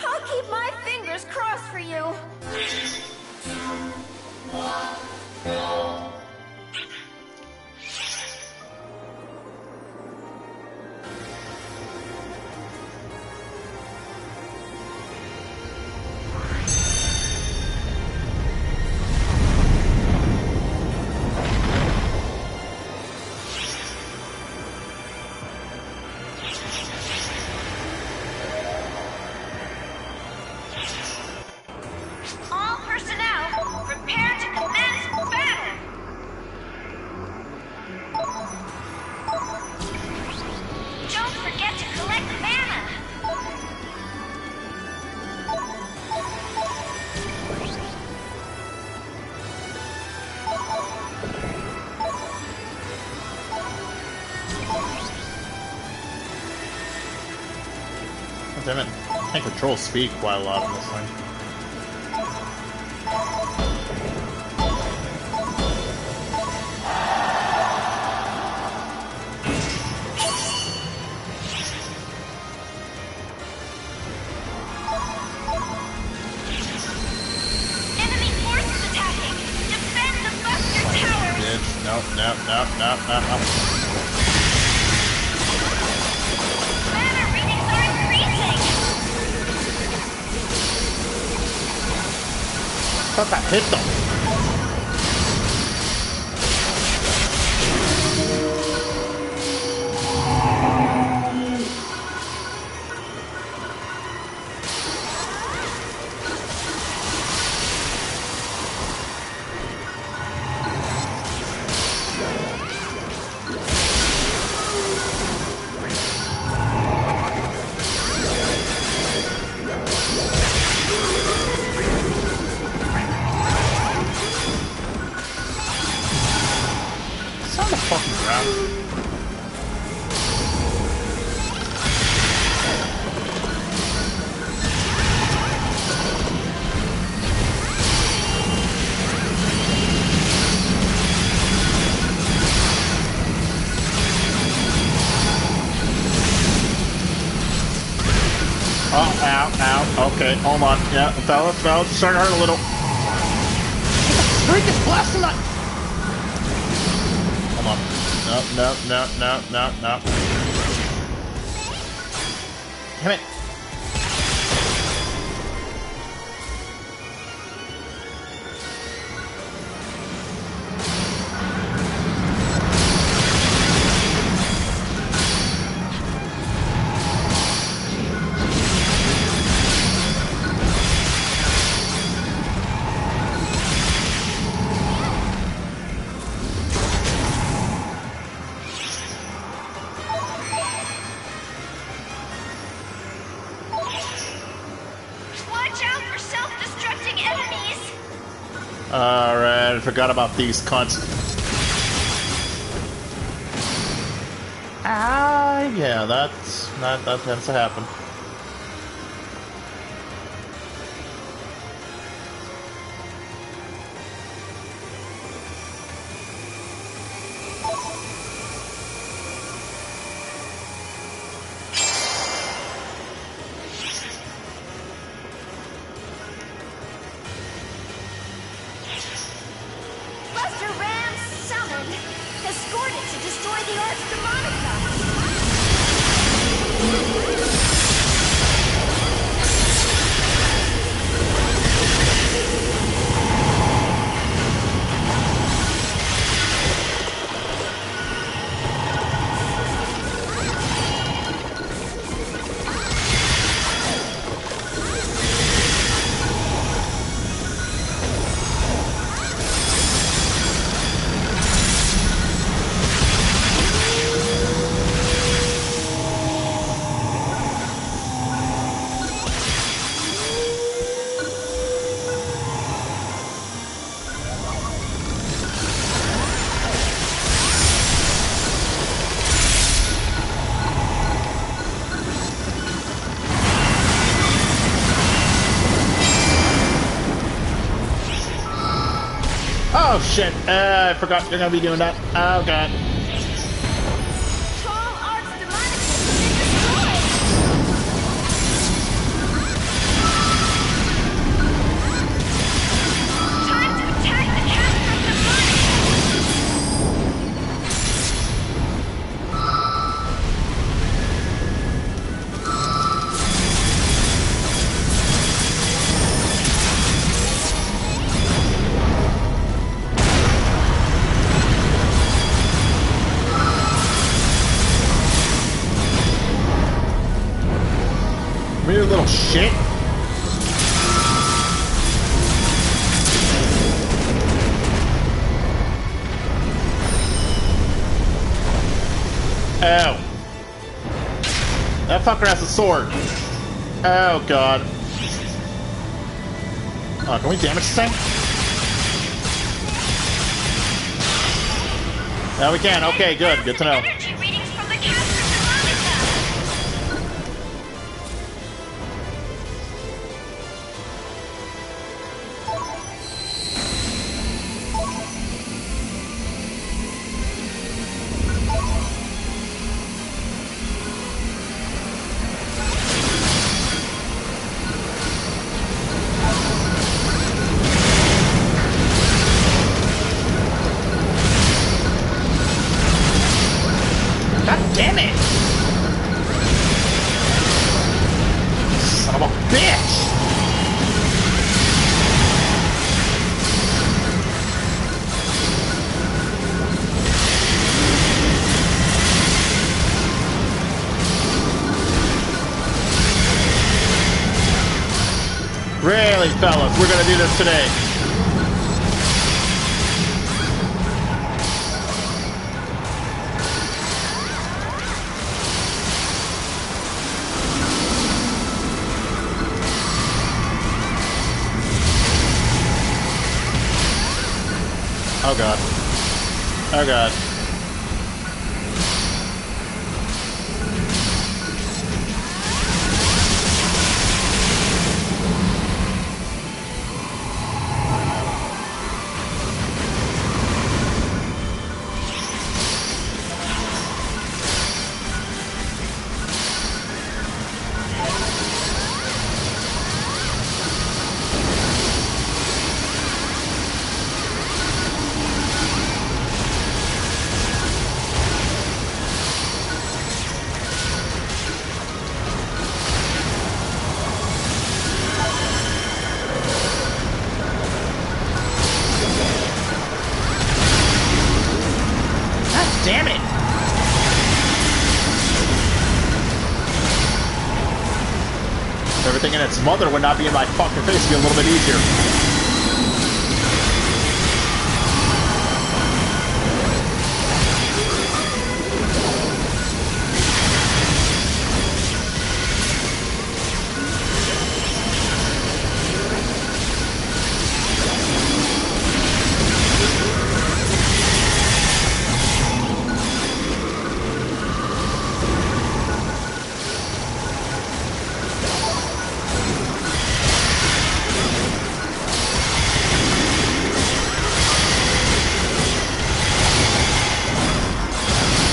I'll keep my fingers crossed for you. personnel, prepare to commence battle! Don't forget to collect mana! God damn it. I can't control speed quite a lot on this thing. Enemy forces attacking! Defend the Buster Towers! Bitch. Nope. Mana readings are increasing! I thought that hit them. It's on the fucking ground. Oh, ow. Okay, hold on. Yeah, fell. It's starting to hurt a little. Freak is blasting that. Hold on. No. Damn it. Watch out for self-destructing enemies! Alright, I forgot about these cunts. Yeah, that tends to happen. Buster Ram summoned! Escorted to destroy the Arch Demonica! Oh shit, I forgot you're gonna be doing that. Oh god. Troll Arch Demonica has been destroyed! Time to attack the Castrum Demonica! Weird little shit. Ow. That fucker has a sword. Oh, God. Oh, can we damage this thing? Yeah, we can. Okay, good. Good to know. Energy readings from the Castrum Demonica. God damn it! Son of a bitch! Really, fellas, we're gonna do this today. Oh god. Oh god. Damn it! Everything in its mother would not be in my fucking face, be a little bit easier.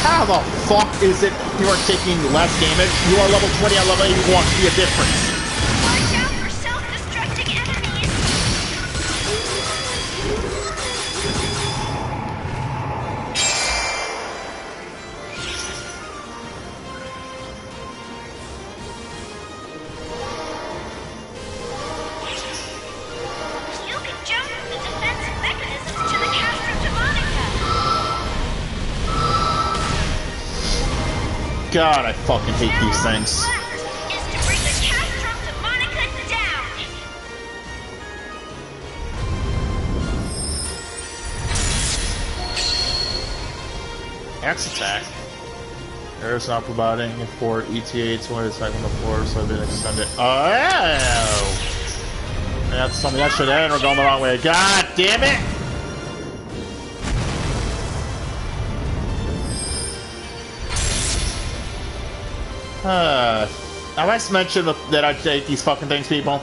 How the fuck is it you are taking less damage? You are level 20, I'm level 81. See a difference. Watch out for self-destructing enemies. You can jump from the defensive mechanisms to the Castrum Demonica. God, I fucking hate these things. Is to bring the Castrum Demonica down. X attack. Air's not providing for ETA 200 attack on the floor, so I've been extended. Oh! That's something that should end. We're going the wrong way. God damn it! I must mention that I take these fucking things, people.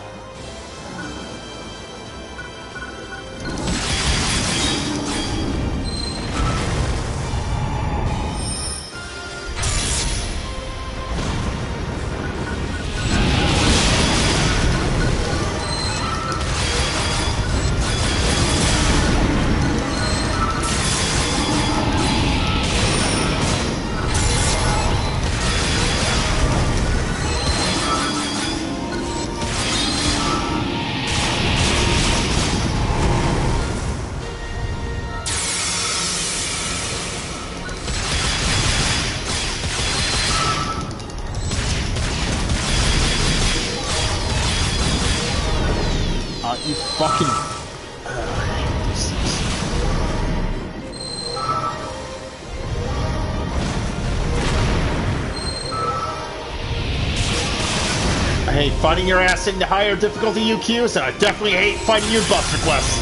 hate fighting your ass in the higher difficulty UQs, and I definitely hate fighting you Buster Quests.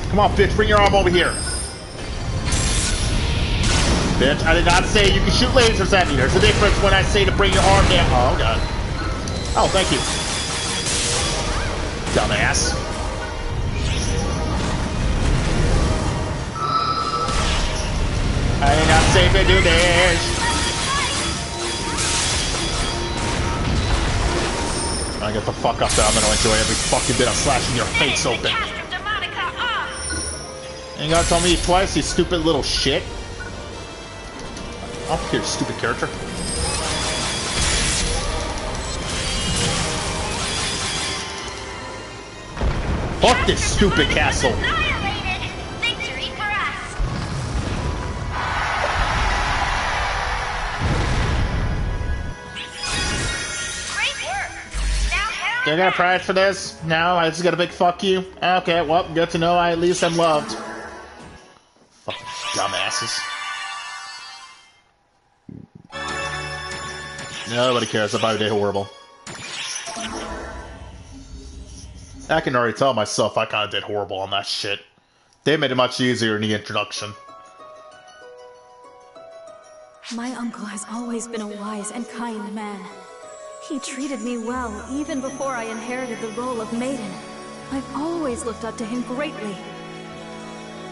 Come on, bitch, bring your arm over here. Bitch, I did not say you can shoot lasers at me. There's a difference when I say to bring your arm down. Oh, God. Oh, thank you. Dumbass. I did not say to do this. I get the fuck up there. I'm gonna enjoy every fucking bit of slashing your face open. And you gotta tell me twice, you stupid little shit. Oh, here, stupid character. Fuck this stupid castle. Victory for us. Great work. Now head Do I get a prize for this? No, I just got a big fuck you. Okay, well, good to know I at least am loved. Fucking dumbasses. Nobody cares about it. Horrible. I can already tell myself I kind of did horrible on that shit. They made it much easier in the introduction. My uncle has always been a wise and kind man. He treated me well even before I inherited the role of maiden. I've always looked up to him greatly.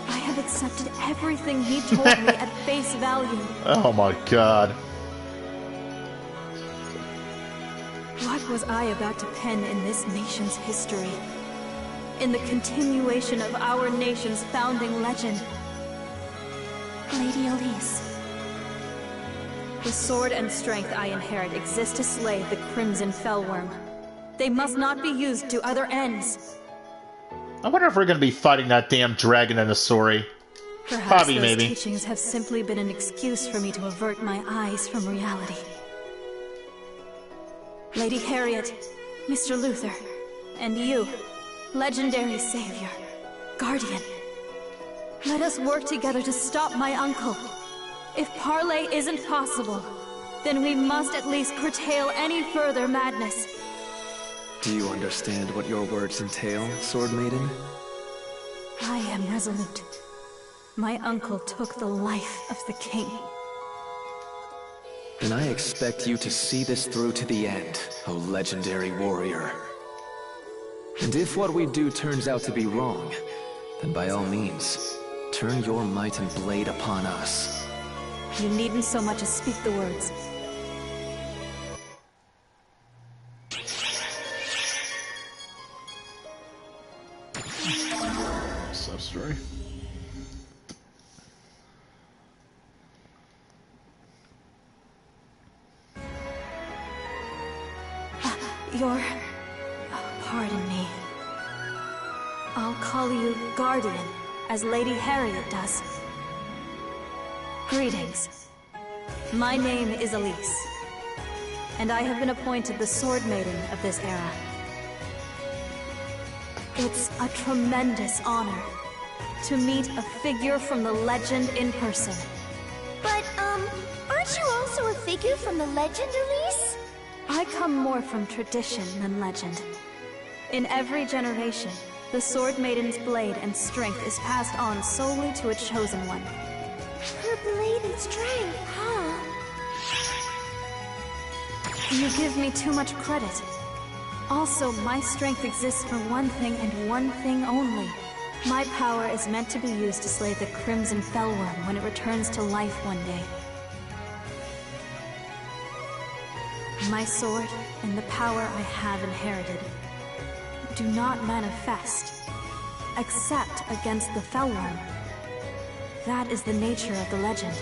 I have accepted everything he told me at face value. Oh my god. What was I about to pen in this nation's history? In the continuation of our nation's founding legend? Lady Elise. The sword and strength I inherit exist to slay the Crimson Fellworm. They must not be used to other ends. I wonder if we're gonna be fighting that damn dragon in the story. Perhaps Probably, those maybe. teachings have simply been an excuse for me to avert my eyes from reality. Lady Harriet, Mr. Luther, and you, legendary savior, guardian. Let us work together to stop my uncle. If parley isn't possible, then we must at least curtail any further madness. Do you understand what your words entail, Sword Maiden? I am resolute. My uncle took the life of the king. Then I expect you to see this through to the end, O legendary warrior. And if what we do turns out to be wrong, then by all means, turn your might and blade upon us. You needn't so much as speak the words. Sub-story. Pardon me. I'll call you Guardian, as Lady Harriet does. Greetings. My name is Elise, and I have been appointed the Sword Maiden of this era. It's a tremendous honor to meet a figure from the legend in person. But, aren't you also a figure from the legend, Elise? I come more from tradition than legend. In every generation, the Sword Maiden's blade and strength is passed on solely to a chosen one. Her blade and strength, huh? You give me too much credit. Also, my strength exists for one thing and one thing only. My power is meant to be used to slay the Crimson Fellworm when it returns to life one day. My sword and the power I have inherited do not manifest, except against the Fellworm. That is the nature of the legend.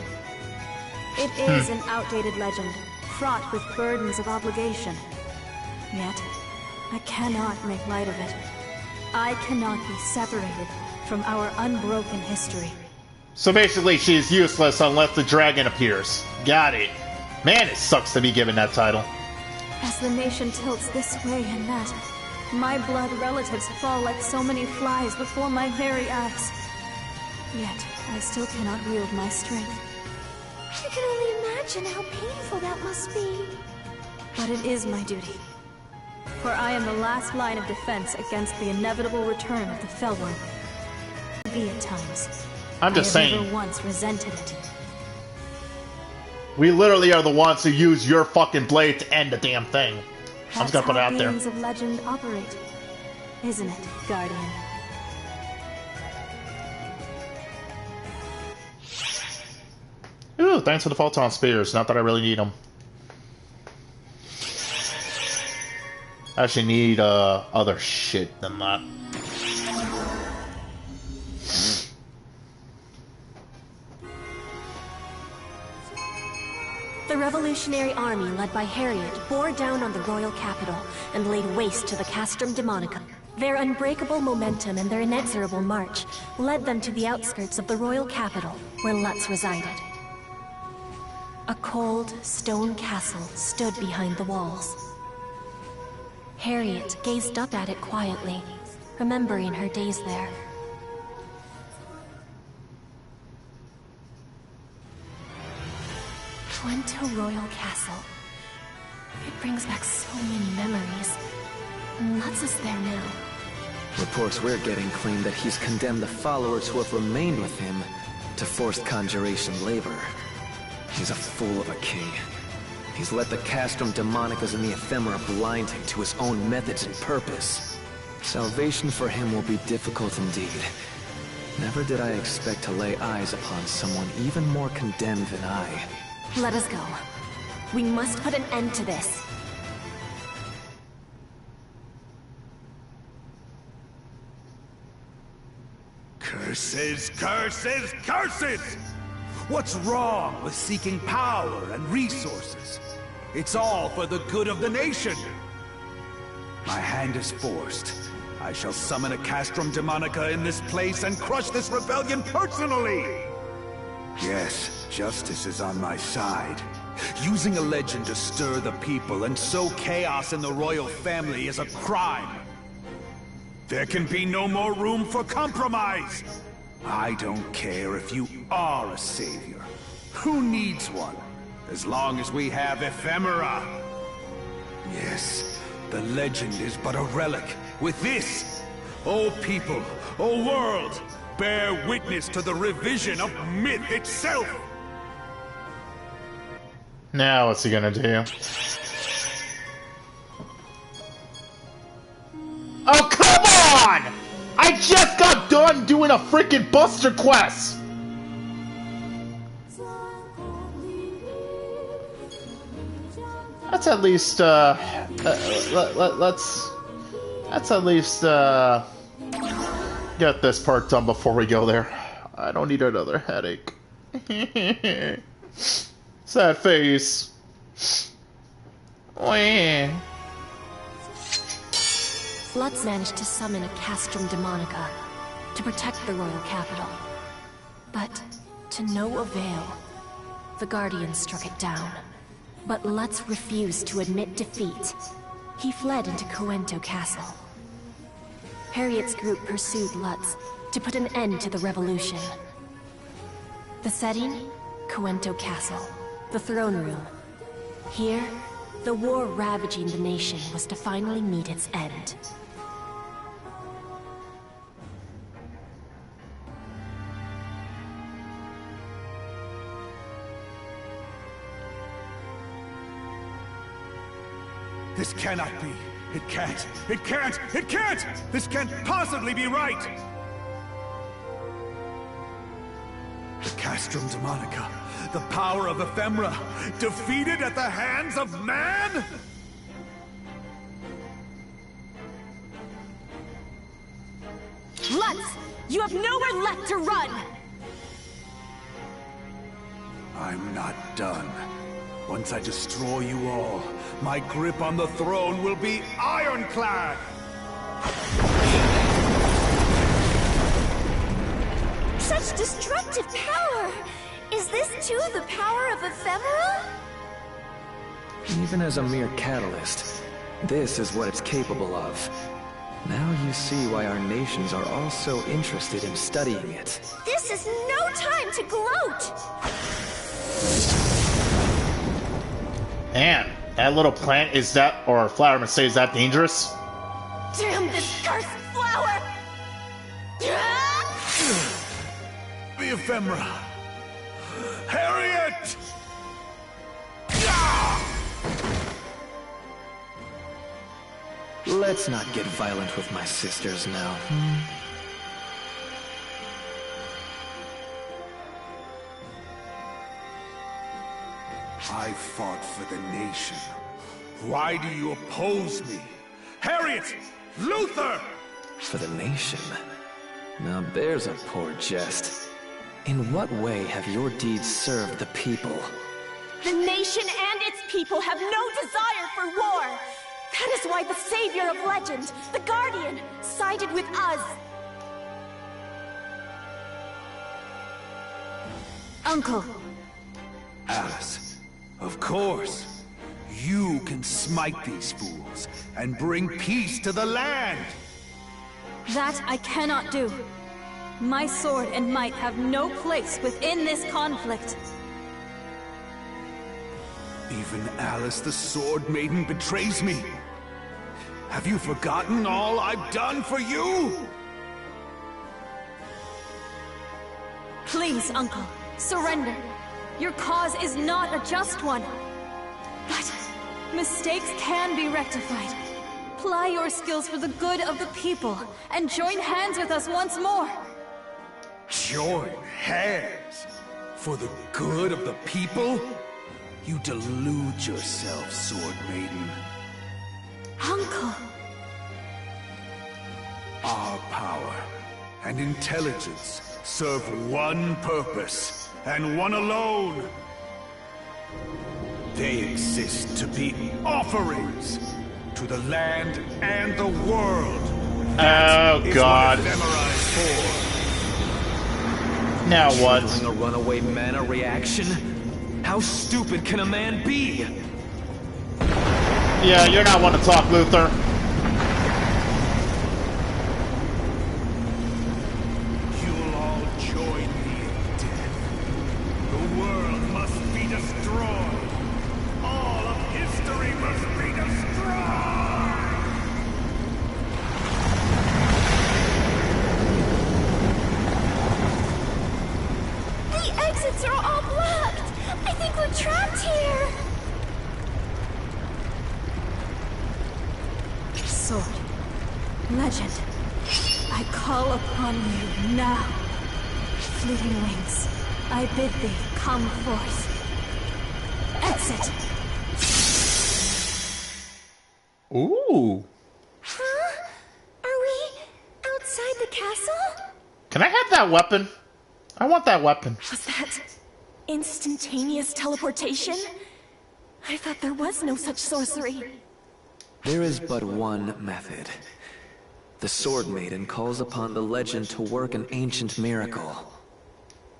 It is an outdated legend, fraught with burdens of obligation. Yet, I cannot make light of it. I cannot be separated from our unbroken history. So basically, she's useless unless the dragon appears. Got it. Man, it sucks to be given that title. As the nation tilts this way and that, my blood relatives fall like so many flies before my very eyes. Yet, I still cannot wield my strength. I can only imagine how painful that must be. But it is my duty. For I am the last line of defense against the inevitable return of the Fell One. Be at times. I'm just I have saying. never once resented it. We literally are the ones who use your fucking blade to end the damn thing. I'm just gonna put it out there. That's how beings of legend operate, isn't it, Guardian? Ooh, thanks for the photon spears. Not that I really need them. I actually need other shit than that. The revolutionary army led by Harriet bore down on the royal capital and laid waste to the Castrum Demonica. Their unbreakable momentum and their inexorable march led them to the outskirts of the royal capital, where Lutz resided. A cold, stone castle stood behind the walls. Harriet gazed up at it quietly, remembering her days there. Pso2 Royal Castle. It brings back so many memories. And Lutz is there now. Reports we're getting claim that he's condemned the followers who have remained with him to forced conjuration labor. He's a fool of a king. He's let the Castrum Demonicas and the Ephemera blind him to his own methods and purpose. Salvation for him will be difficult indeed. Never did I expect to lay eyes upon someone even more condemned than I. Let us go. We must put an end to this. Curses, curses, curses! What's wrong with seeking power and resources? It's all for the good of the nation. My hand is forced. I shall summon a Castrum Demonica in this place and crush this rebellion personally! Yes, justice is on my side. Using a legend to stir the people and sow chaos in the royal family is a crime. There can be no more room for compromise! I don't care if you are a savior. Who needs one? As long as we have Ephemera. Yes, the legend is but a relic. With this, O people, O world, bear witness to the revision of myth itself! Now what's he gonna do? Oh, come on! I just got done doing a freaking Buster quest! Let's at least, let's at least, get this part done before we go there. I don't need another headache. Sad face. Wah. Lutz managed to summon a Castrum Demonica to protect the royal capital. But to no avail, the Guardians struck it down. But Lutz refused to admit defeat. He fled into Pso2 Castle. Harriet's group pursued Lutz to put an end to the revolution. The setting? Pso2 Castle, the throne room. Here, the war ravaging the nation was to finally meet its end. This cannot be. It can't. It can't. It can't! This can't possibly be right! The Castrum Demonica, the power of Ephemera, defeated at the hands of man? Lutz! You have nowhere left to run! I'm not done. Once I destroy you all, my grip on the throne will be ironclad! Such destructive power! Is this too the power of Ephemera? Even as a mere catalyst, this is what it's capable of. Now you see why our nations are all so interested in studying it. This is no time to gloat! Man, that little plant is that, or flower, I'm gonna say, is that dangerous? Damn this cursed flower! The ephemera! Harriet! Let's not get violent with my sisters now. I fought for the nation. Why do you oppose me? Harriet! Luther! For the nation? Now there's a poor jest. In what way have your deeds served the people? The nation and its people have no desire for war. That is why the savior of legend, the Guardian, sided with us. Uncle. Alice, of course. You can smite these fools and bring peace to the land. That I cannot do. My sword and might have no place within this conflict. Even Alice the Sword Maiden betrays me. Have you forgotten all I've done for you? Please, Uncle, surrender. Your cause is not a just one. But mistakes can be rectified. Ply your skills for the good of the people, and join hands with us once more. Join hands? For the good of the people? You delude yourself, Sword Maiden. Uncle! Our power and intelligence serve one purpose, and one alone. They exist to be offerings to the land and the world. Oh, God. Now what? Doing a runaway mana reaction? How stupid can a man be? Yeah, you're not one to talk, Luther. You'll all join me in death. The world must be destroyed. All of history must be destroyed. The exits are all blocked! I think we're trapped here! Sword. Legend. I call upon you now. Fleeting wings, I bid thee come forth. Exit. Ooh. Huh? Are we outside the castle? Can I have that weapon? I want that weapon. Was that instantaneous teleportation? I thought there was no such sorcery. There is but one method. The Sword Maiden calls upon the legend to work an ancient miracle.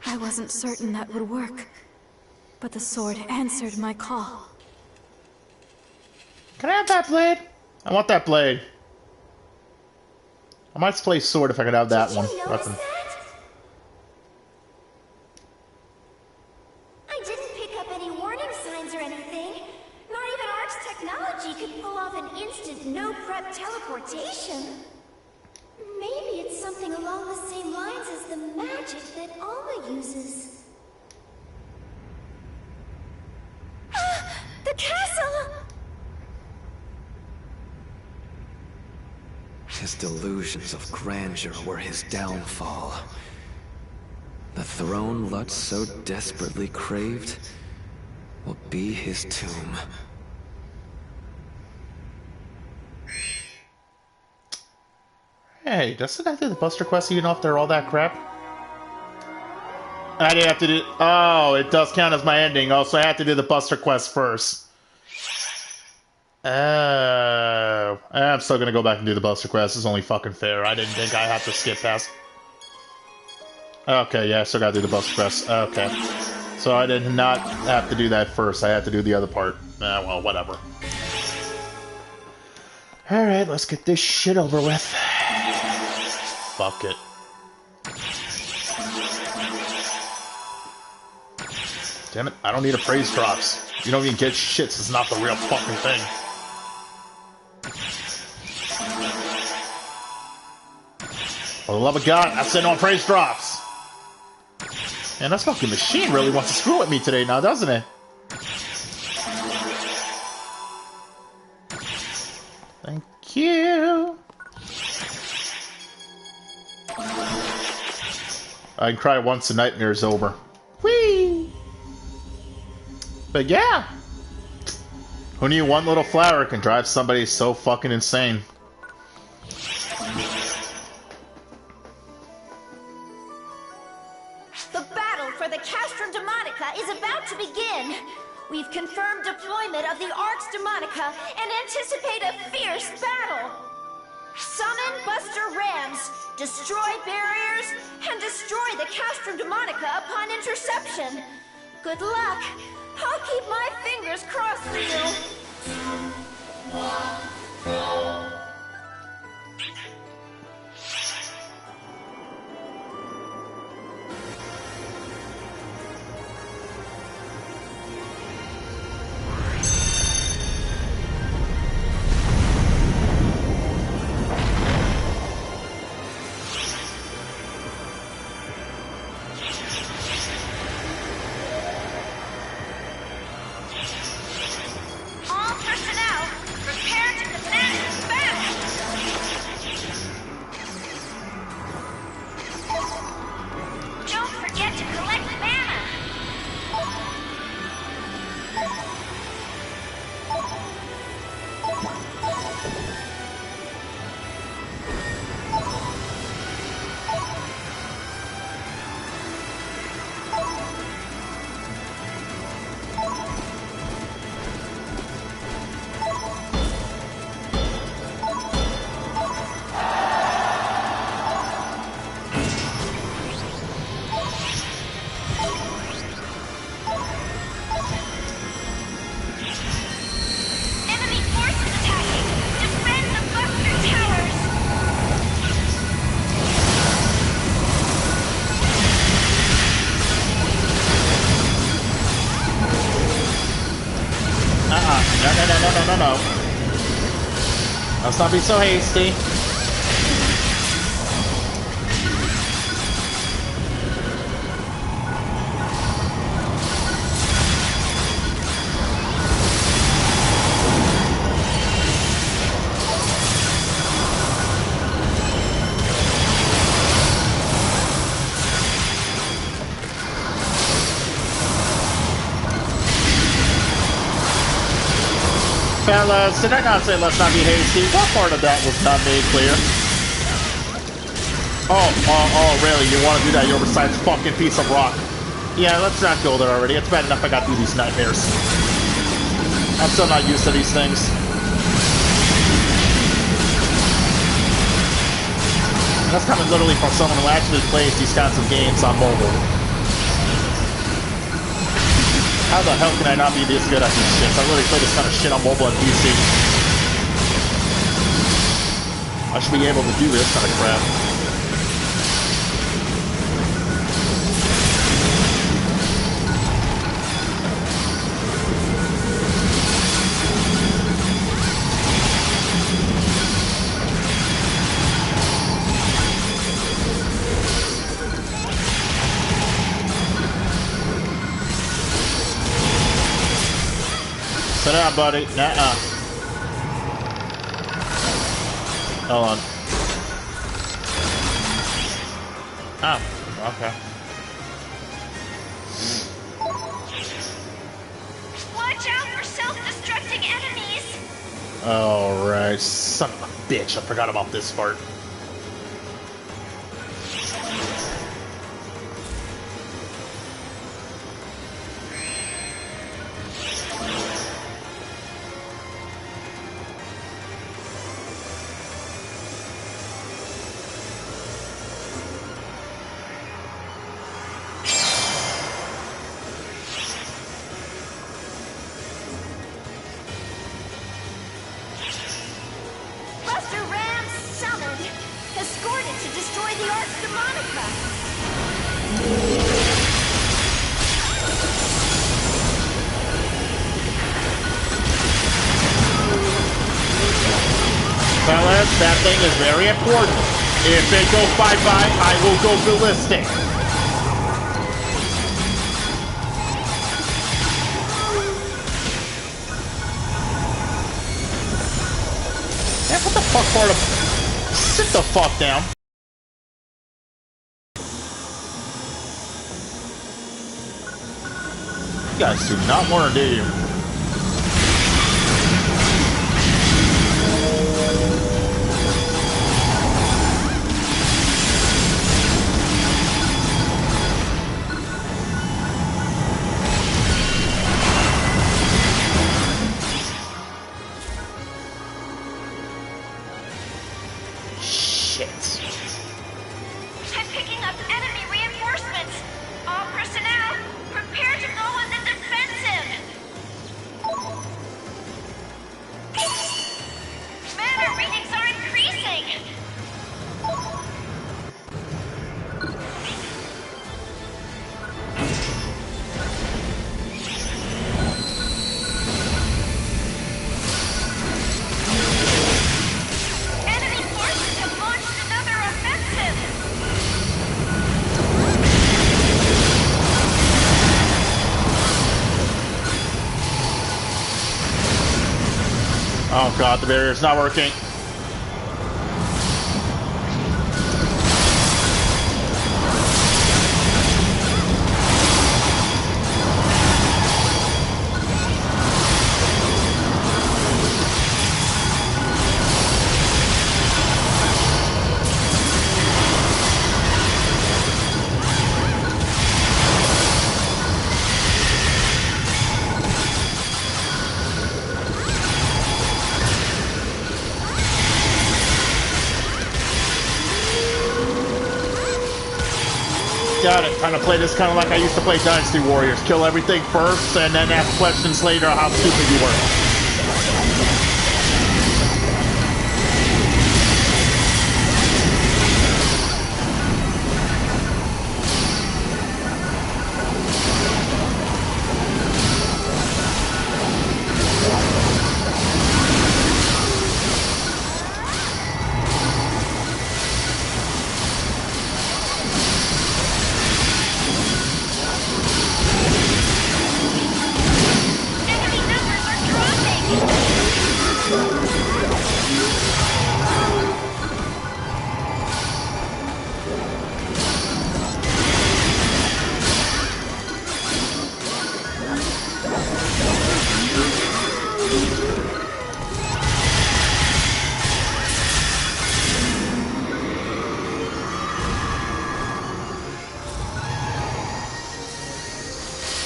I wasn't certain that would work, but the sword answered my call. Can I have that blade? I want that blade. I might play sword if I could have that one. Did you notice Weapon. that? I didn't pick up any warning signs or anything. Not even Ark's technology could pull off an instant no-prep teleportation. Maybe it's something along the same lines as the magic that Alma uses. The castle! His delusions of grandeur were his downfall. The throne Lutz so desperately craved will be his tomb. Hey, doesn't that do the Buster Quest even after all that crap? I didn't have to do... Oh, it does count as my ending. Oh, so I have to do the Buster Quest first. Oh. I'm still gonna go back and do the Buster Quest. It's only fucking fair. I didn't think I had to skip past... Okay, yeah, I still gotta do the Buster Quest. Okay. So I did not have to do that first. I had to do the other part. Well, whatever. Alright, let's get this shit over with. Fuck it. Damn it, I don't need a praise drops. You don't even get shit, this is not the real fucking thing. For the love of God, I said no praise drops! Man, that fucking machine really wants to screw with me today now, doesn't it? Thank you! I can cry once the nightmare's over. Whee! But yeah! Who knew one little flower can drive somebody so fucking insane? The battle for the Castrum Demonica is about to begin! We've confirmed deployment of the Arx Demonica and anticipate a fierce battle! Summon Buster Rams, destroy barriers, and destroy the Castrum Demonica upon interception. Good luck. I'll keep my fingers crossed for you. No. Let's not be so hasty. Fellas, did I not say let's not be hasty? What part of that was not made clear? Oh, really? You want to do that, you oversized fucking piece of rock? Yeah, let's not go there already. It's bad enough I got through these nightmares. I'm still not used to these things. And that's coming literally from someone who actually plays these kinds of games on mobile. How the hell can I not be this good at these shits? I literally play this kind of shit on mobile and PC. I should be able to do this kind of crap. Sit down, buddy. Nuh-uh. Hold on. Oh, okay. Watch out for self-destructing enemies! Alright, son of a bitch. I forgot about this part. Fellas, that thing is very important. If they go bye-bye, I will go ballistic. Man, what the fuck part of... Sit the fuck down. You guys do not learn, do you? Oh god, the barrier's not working. Got it. Trying to play this kind of like I used to play Dynasty Warriors. Kill everything first and then ask questions later how stupid you were.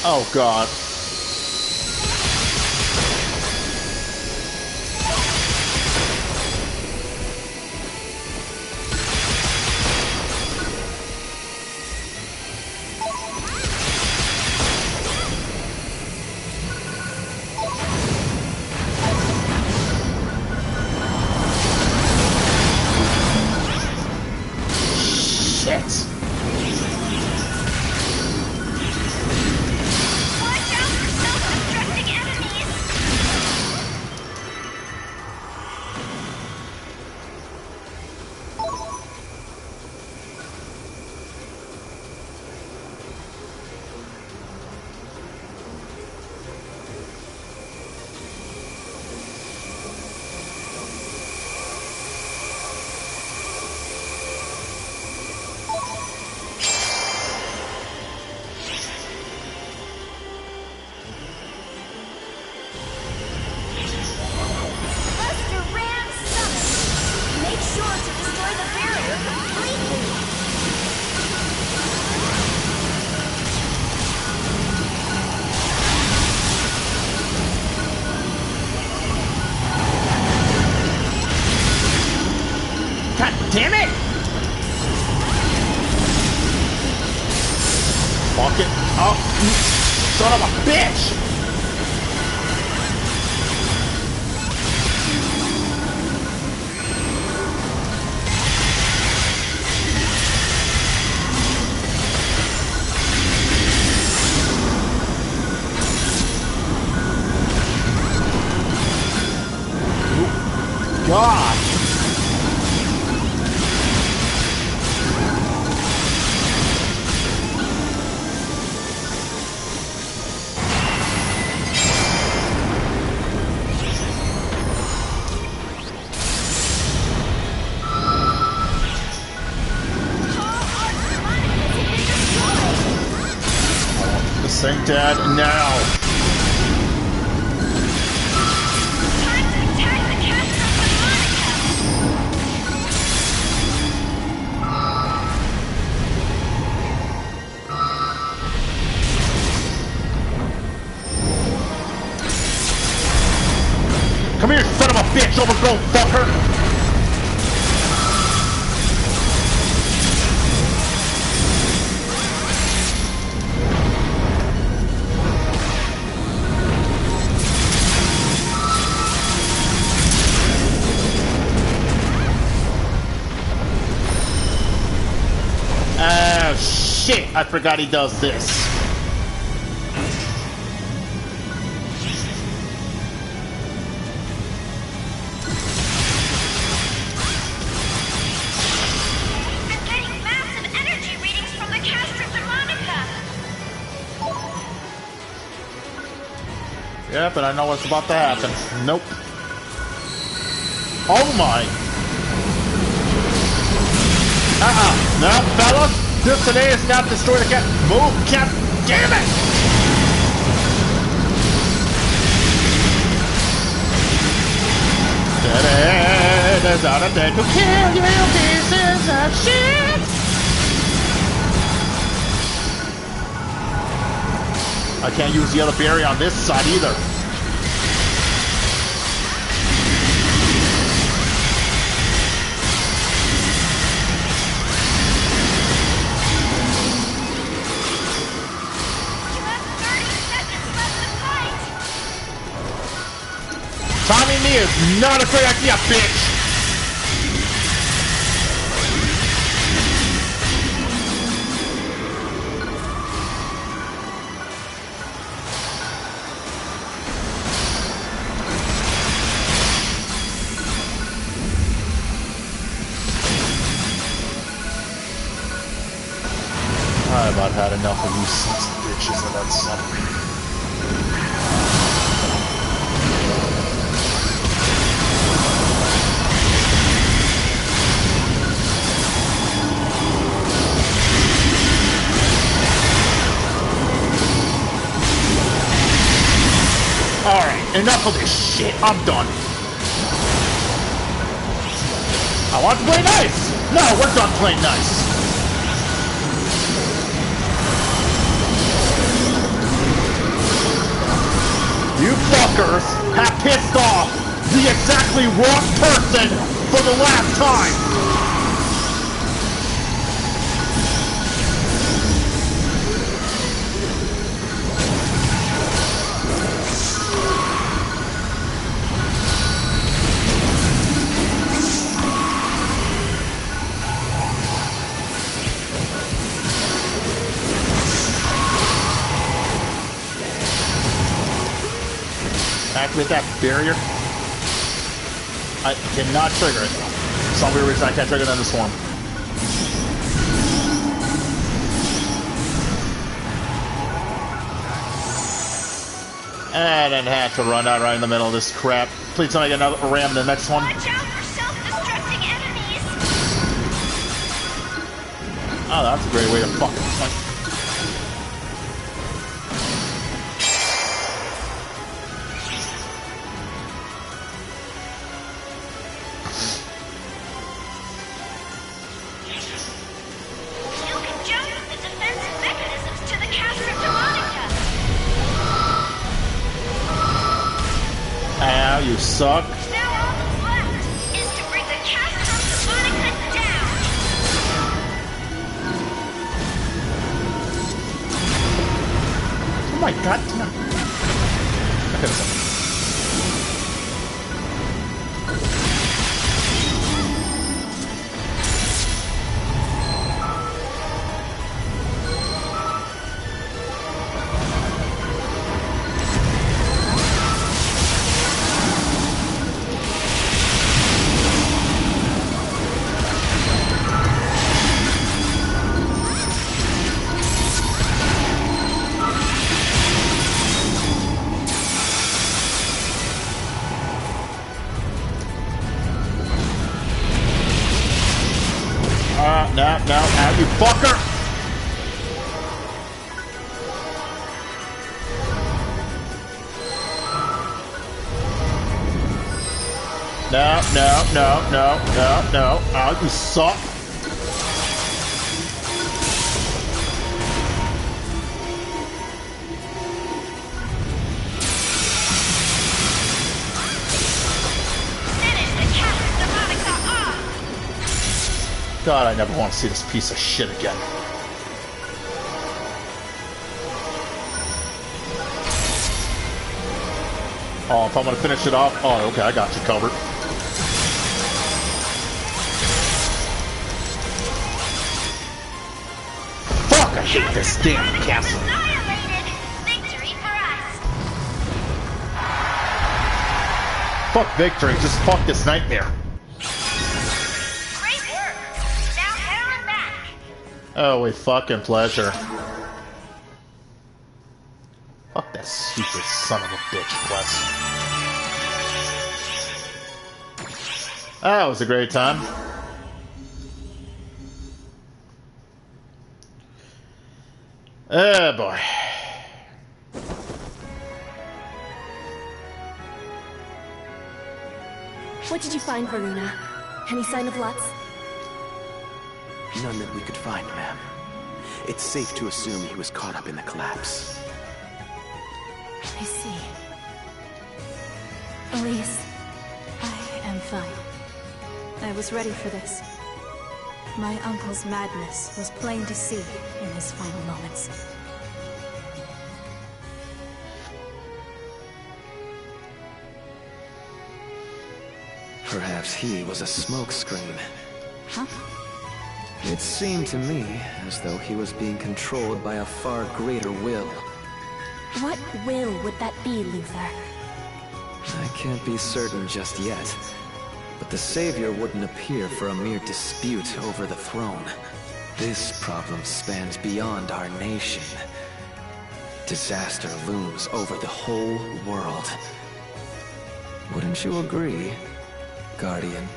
Oh god. Shit. Damn it! Fuck it. Oh, son of a bitch! God! Sing Dad now. Time to attack the Castrum Demonica. Come here, son of a bitch, overgrown fucker! Oh, shit! I forgot he does this. I'm getting massive energy readings from the Castrum Demonica. Yeah, but I know what's about to happen. Nope. Oh my! No, fellas! This today is not destroy the cat. Move, cat! Damn it! There's not a thing to kill you pieces of shit! I can't use the other berry on this side either. Tommy me is not a great idea, bitch! I've about had enough of you sons of bitches and that's something. Alright, enough of this shit. I'm done. I want to play nice! No, we're done playing nice. You fuckers have pissed off the exactly wrong person for the last time! Activate that barrier. I cannot trigger it. For some weird reason I can't trigger it in this form. And then had to run out right in the middle of this crap. Please tell me I get another ram in the next one. Watch out for self-destructing enemies. Oh, that's a great way to fucking fight. You can jump with the defensive mechanisms to the Castrum Demonica. Ow, you suck. Now all that's left is to bring the Castrum Demonica down. Oh my god, come on. Okay, so. Now, out, you fucker! No. Out, you suck! God, I never want to see this piece of shit again. Oh, if I'm gonna finish it off, oh, okay, I got you covered. Fuck, I hate this damn castle. Victory for us. Fuck victory, just fuck this nightmare. Oh, with fucking pleasure. Fuck that stupid son of a bitch quest. That was a great time. Oh boy. What did you find, Varuna? Any sign of Lutz? None that we could find, ma'am. It's safe to assume he was caught up in the collapse. I see. Elise, I am fine. I was ready for this. My uncle's madness was plain to see in his final moments. Perhaps he was a smokescreen. Huh? It seemed to me as though he was being controlled by a far greater will. What will would that be, Luther? I can't be certain just yet, but the Savior wouldn't appear for a mere dispute over the throne. This problem spans beyond our nation. Disaster looms over the whole world. Wouldn't you agree, Guardian?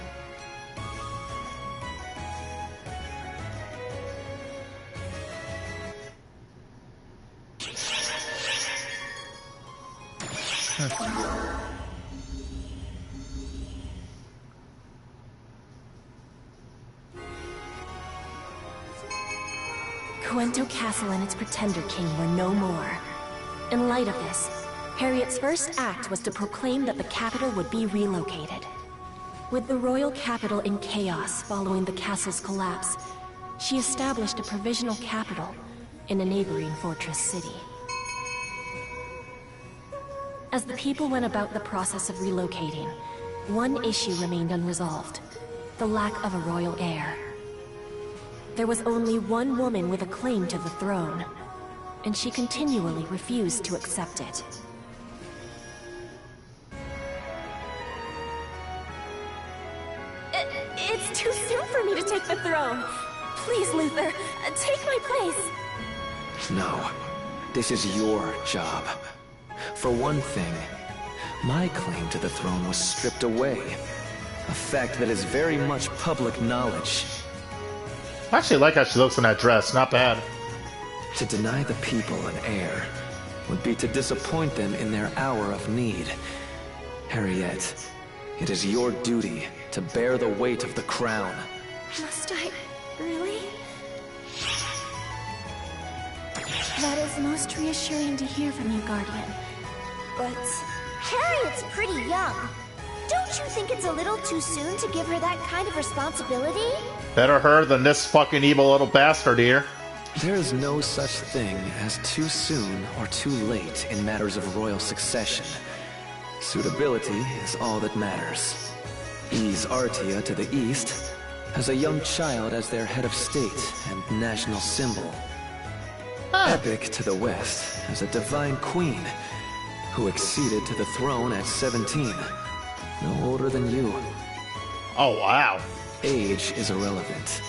Cuento Castle and its Pretender King were no more. In light of this, Harriet's first act was to proclaim that the capital would be relocated. With the royal capital in chaos following the castle's collapse, she established a provisional capital in a neighboring fortress city. As the people went about the process of relocating, one issue remained unresolved: the lack of a royal heir. There was only one woman with a claim to the throne, and she continually refused to accept it. It's too soon for me to take the throne. Please, Luther, take my place. No, this is your job. For one thing, my claim to the throne was stripped away. A fact that is very much public knowledge. I actually like how she looks in that dress, not bad. To deny the people an heir would be to disappoint them in their hour of need. Harriet, it is your duty to bear the weight of the crown. Must I? Really? That is most reassuring to hear from you, Guardian. But Harriet's pretty young. Don't you think it's a little too soon to give her that kind of responsibility? Better her than this fucking evil little bastard here. There is no such thing as too soon or too late in matters of royal succession. Suitability is all that matters. Ys Artia to the east has a young child as their head of state and national symbol. Epic to the west has a divine queen who acceded to the throne at 17. No older than you. Oh, wow. Age is irrelevant.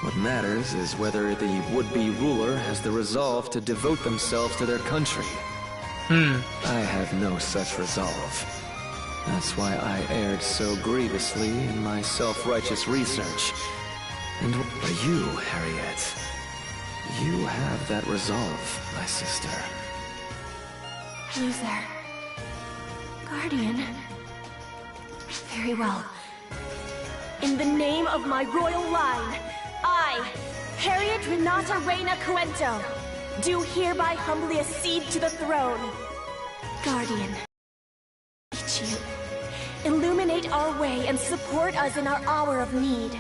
What matters is whether the would-be ruler has the resolve to devote themselves to their country. I have no such resolve. That's why I erred so grievously in my self-righteous research. And what are you, Harriet? You have that resolve, my sister. Luther. Guardian. Very well. In the name of my royal line, I, Harriet Renata Reina Cuento, do hereby humbly accede to the throne. Guardian, teach you. Illuminate our way and support us in our hour of need.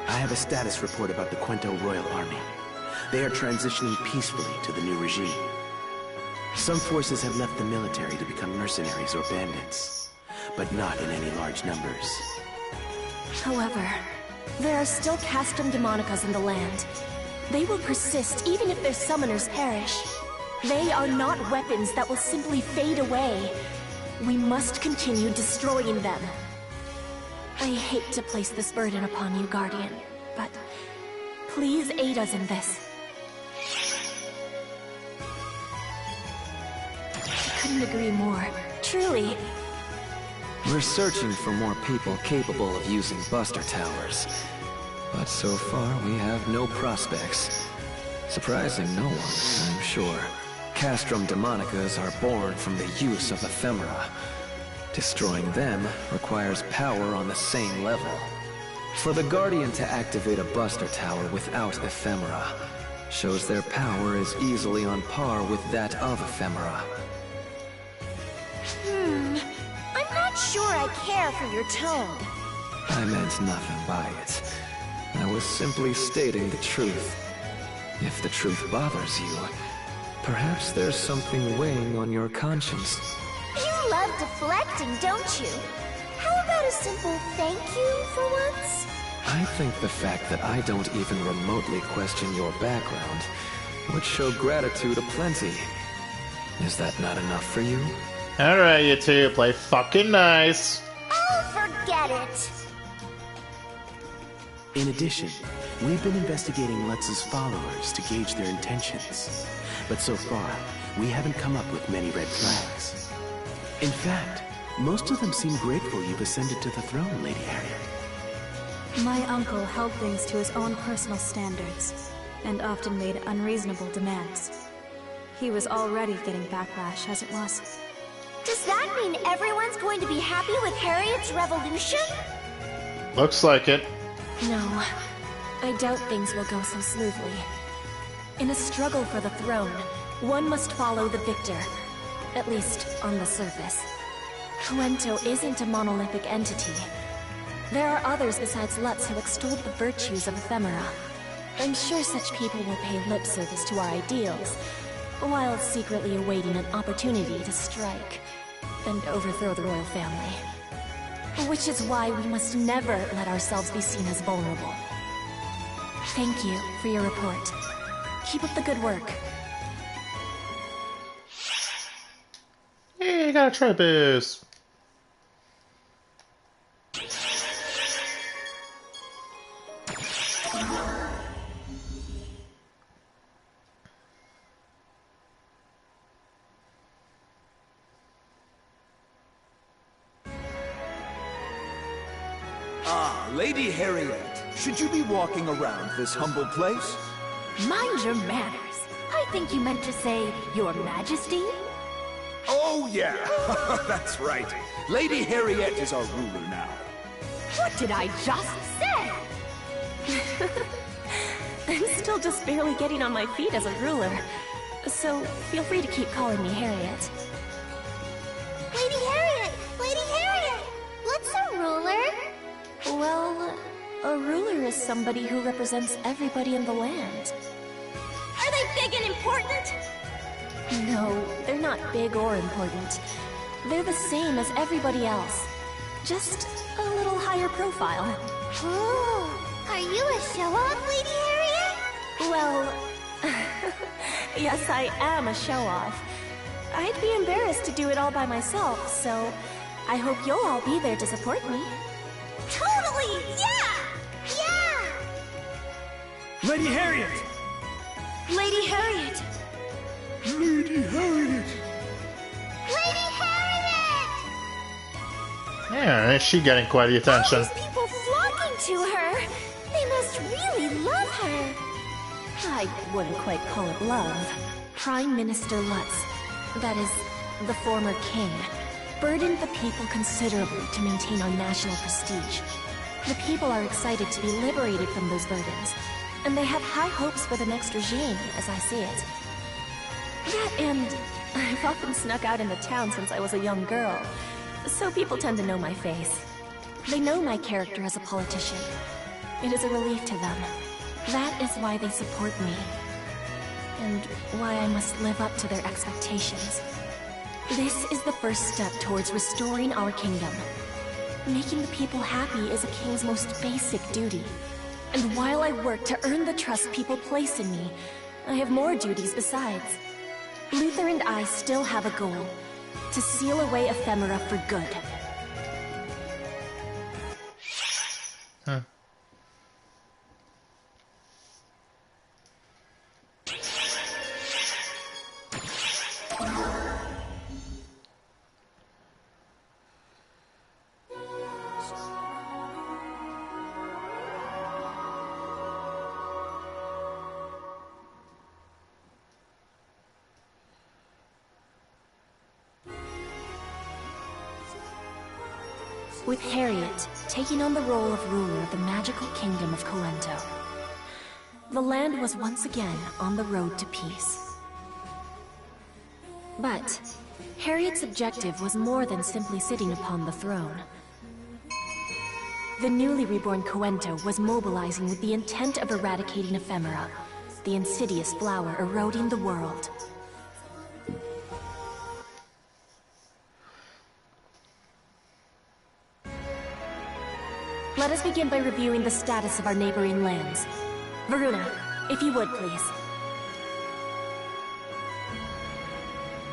I have a status report about the Cuento Royal Army. They are transitioning peacefully to the new regime. Some forces have left the military to become mercenaries or bandits, but not in any large numbers. However, there are still castrum demonicas in the land. They will persist even if their summoners perish. They are not weapons that will simply fade away. We must continue destroying them. I hate to place this burden upon you, Guardian, but please aid us in this. I couldn't agree more. Truly. We're searching for more people capable of using Buster Towers. But so far, we have no prospects. Surprising no one, I'm sure. Castrum Demonicas are born from the use of ephemera. Destroying them requires power on the same level. For the Guardian to activate a Buster Tower without ephemera shows their power is easily on par with that of ephemera. I'm not sure I care for your tone. I meant nothing by it. I was simply stating the truth. If the truth bothers you, perhaps there's something weighing on your conscience. You love deflecting, don't you? How about a simple thank you for once? I think the fact that I don't even remotely question your background would show gratitude aplenty. Is that not enough for you? Alright, you two, play fucking nice. Oh, forget it! In addition, we've been investigating Lutz's followers to gauge their intentions. But so far, we haven't come up with many red flags. In fact, most of them seem grateful you've ascended to the throne, Lady Harriet. My uncle held things to his own personal standards, and often made unreasonable demands. He was already getting backlash as it was. Does that mean everyone's going to be happy with Harriet's revolution? Looks like it. No, I doubt things will go so smoothly. In a struggle for the throne, one must follow the victor. At least, on the surface. Cuento isn't a monolithic entity. There are others besides Lutz who extol the virtues of ephemera. I'm sure such people will pay lip service to our ideals, while secretly awaiting an opportunity to strike and overthrow the royal family. Which is why we must never let ourselves be seen as vulnerable. Thank you for your report. Keep up the good work. Hey, you gotta try this. Ah, Lady Harriet, should you be walking around this humble place? Mind your manners. I think you meant to say, Your Majesty? Oh, yeah, that's right. Lady Harriet is our ruler now. What did I just say? I'm still just barely getting on my feet as a ruler, so feel free to keep calling me Harriet. Lady Harriet! Lady Harriet! What's a ruler? Well, a ruler is somebody who represents everybody in the land. Are they big and important? No, they're not big or important. They're the same as everybody else. Just a little higher profile. Oh, are you a show-off, Lady Harriet? Well, yes, I am a show-off. I'd be embarrassed to do it all by myself, so I hope you'll all be there to support me. Totally! Yeah! Yeah! Lady Harriet! Lady Harriet! Lady Harriet! Lady Harriet! Yeah, is she getting quite the All attention? these people flocking to her. They must really love her. I wouldn't quite call it love. Prime Minister Lutz, that is, the former king, burdened the people considerably to maintain our national prestige. The people are excited to be liberated from those burdens, and they have high hopes for the next regime, as I see it. That and I've often snuck out in the town since I was a young girl, so people tend to know my face. They know my character as a politician. It is a relief to them. That is why they support me, and why I must live up to their expectations. This is the first step towards restoring our kingdom. Making the people happy is a king's most basic duty. And while I work to earn the trust people place in me, I have more duties besides. Luther and I still have a goal: to seal away ephemera for good. Huh. With Harriet taking on the role of ruler of the magical kingdom of Coento, the land was once again on the road to peace. But Harriet's objective was more than simply sitting upon the throne. The newly reborn Coento was mobilizing with the intent of eradicating ephemera, the insidious flower eroding the world. Let us begin by reviewing the status of our neighboring lands. Varuna, if you would, please.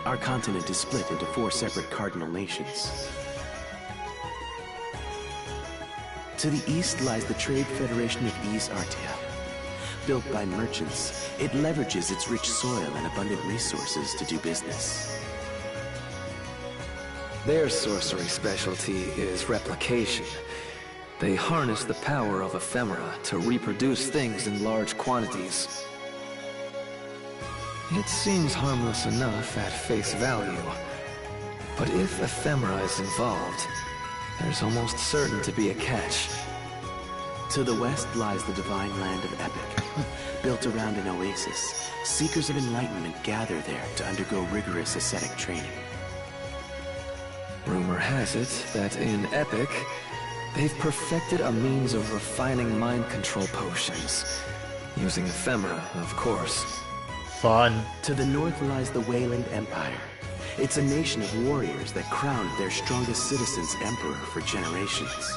Our continent is split into 4 separate cardinal nations. To the east lies the Trade Federation of East Artea. Built by merchants, it leverages its rich soil and abundant resources to do business. Their sorcery specialty is replication. They harness the power of ephemera to reproduce things in large quantities. It seems harmless enough at face value, but if ephemera is involved, there's almost certain to be a catch. To the west lies the divine land of Epic. Built around an oasis, seekers of enlightenment gather there to undergo rigorous ascetic training. Rumor has it that in Epic, they've perfected a means of refining mind control potions, using ephemera, of course. Fun. To the north lies the Wayland Empire. It's a nation of warriors that crowned their strongest citizens emperor for generations.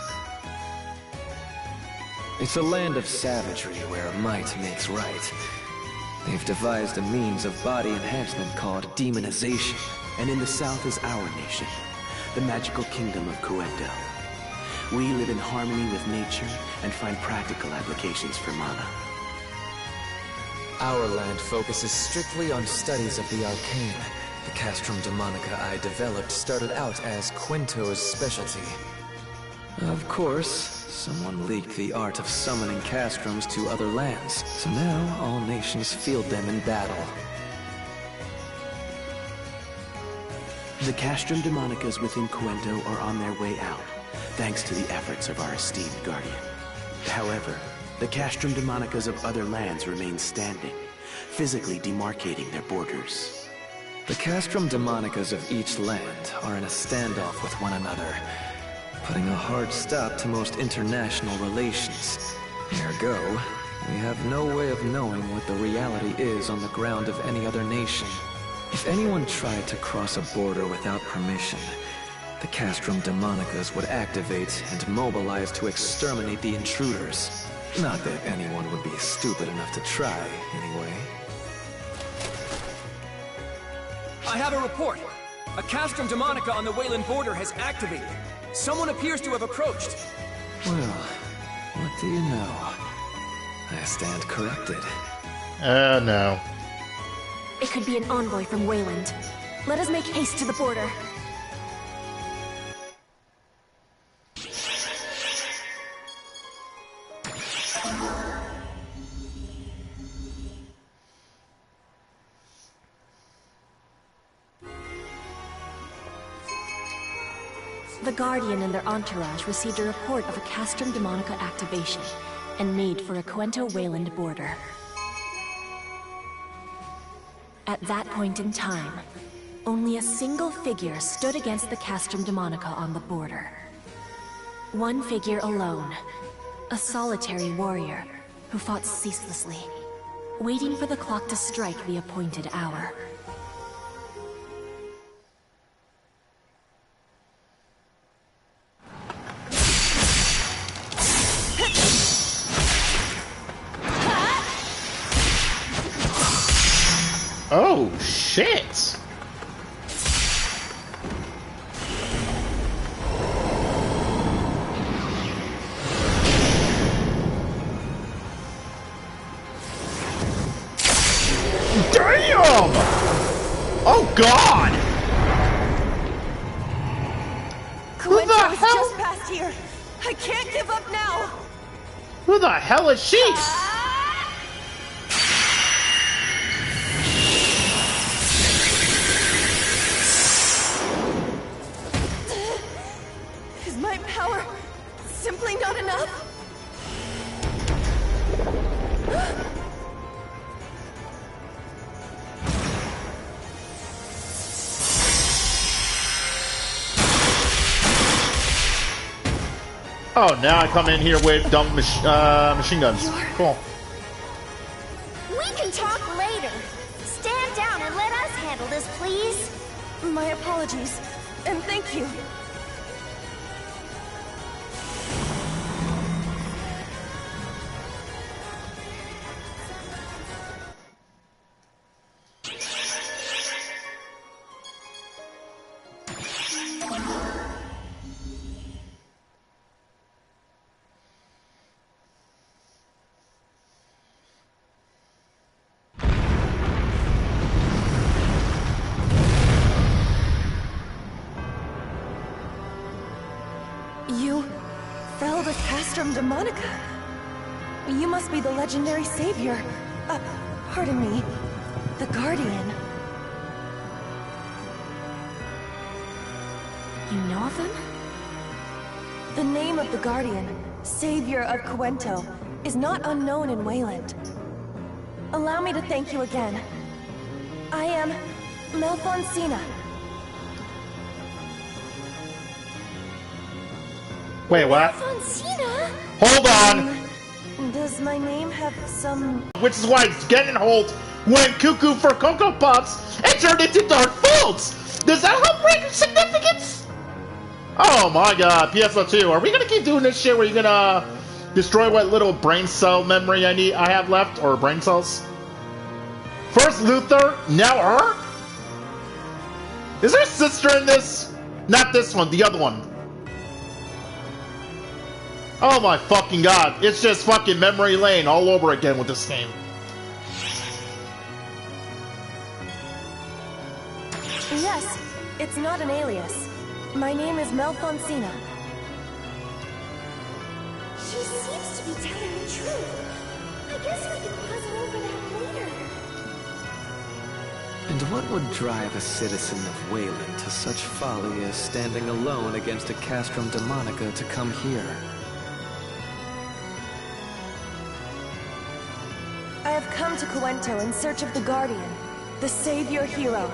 It's a land of savagery where might makes right. They've devised a means of body enhancement called demonization. And in the south is our nation, the magical kingdom of Coento. We live in harmony with nature and find practical applications for mana. Our land focuses strictly on studies of the arcane. The Castrum Demonica I developed started out as Quinto's specialty. Of course, someone leaked the art of summoning castrums to other lands, so now all nations field them in battle. The Castrum Demonicas within Coento are on their way out, thanks to the efforts of our esteemed guardian. However, the Castrum Demonicas of other lands remain standing, physically demarcating their borders. The Castrum Demonicas of each land are in a standoff with one another, putting a hard stop to most international relations. Ergo, we have no way of knowing what the reality is on the ground of any other nation. If anyone tried to cross a border without permission, the Castrum Demonicas would activate and mobilize to exterminate the intruders. Not that anyone would be stupid enough to try, anyway. I have a report. A Castrum Demonica on the Wayland border has activated. Someone appears to have approached. Well, what do you know? I stand corrected. No. It could be an envoy from Wayland. Let us make haste to the border. The Guardian and their entourage received a report of a Castrum Demonica activation and made for a Quento-Wayland border. At that point in time, only a single figure stood against the Castrum Demonica on the border. One figure alone, a solitary warrior who fought ceaselessly, waiting for the clock to strike the appointed hour. Oh, shit! Damn! Oh, God! Who the hell? Just past here. I can't give up now. Who the hell is she? Is my power simply not enough? Oh, now I come in here with dumb machine guns. Cool. We can talk later. Stand down and let us handle this, please. My apologies, and thank you. You fell to Castrum Demonica. You must be the legendary savior. Pardon me. The Guardian. You know of them? The name of the Guardian, Savior of Quento, is not unknown in Wayland. Allow me to thank you again. I am Melfonsina. Wait, what? Fonsina? Hold on! Does my name have some... Which is why it's getting hold when Cuckoo for Cocoa Pops and turned into Dark Folds! Does that have greater significance? Oh my god, PSO2, are we gonna keep doing this shit where you're gonna destroy what little brain cell memory I have left? Or brain cells? First Luther, now her? Is there a sister in this? Not this one, the other one. Oh my fucking god, it's just fucking memory lane all over again with this game. Yes, it's not an alias. My name is Melfonsina. She seems to be telling the truth. I guess we can puzzle over that later. And what would drive a citizen of Wayland to such folly as standing alone against a Castrum Demonica to come here? I have come to Quento in search of the Guardian, the savior hero.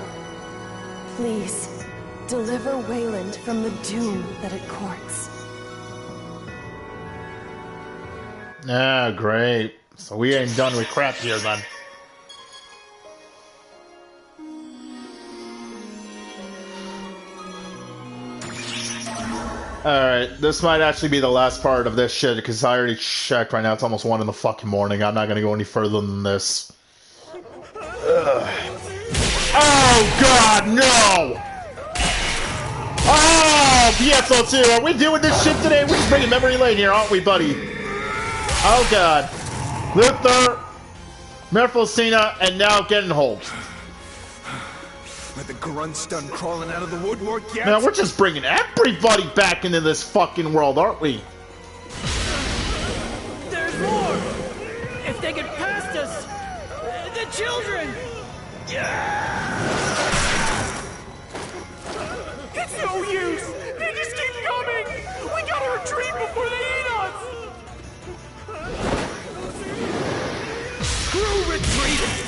Please, deliver Wayland from the doom that it courts. Ah, great. So we ain't done with crap here then. Alright, this might actually be the last part of this shit, because I already checked right now, it's almost 1 in the fucking morning. I'm not gonna go any further than this. Ugh. Oh god, no! Pso2, are we doing this shit today? We're just bringing memory lane here, aren't we, buddy? Oh god. Luther, Merfolcina, and now Gettenhold. Are the grunts done crawling out of the woodwork yet? Man, we're just bringing everybody back into this fucking world, aren't we? There's more! If they get past us, the children! It's no use! They just keep coming! We gotta retreat before they eat us! Crew retreating!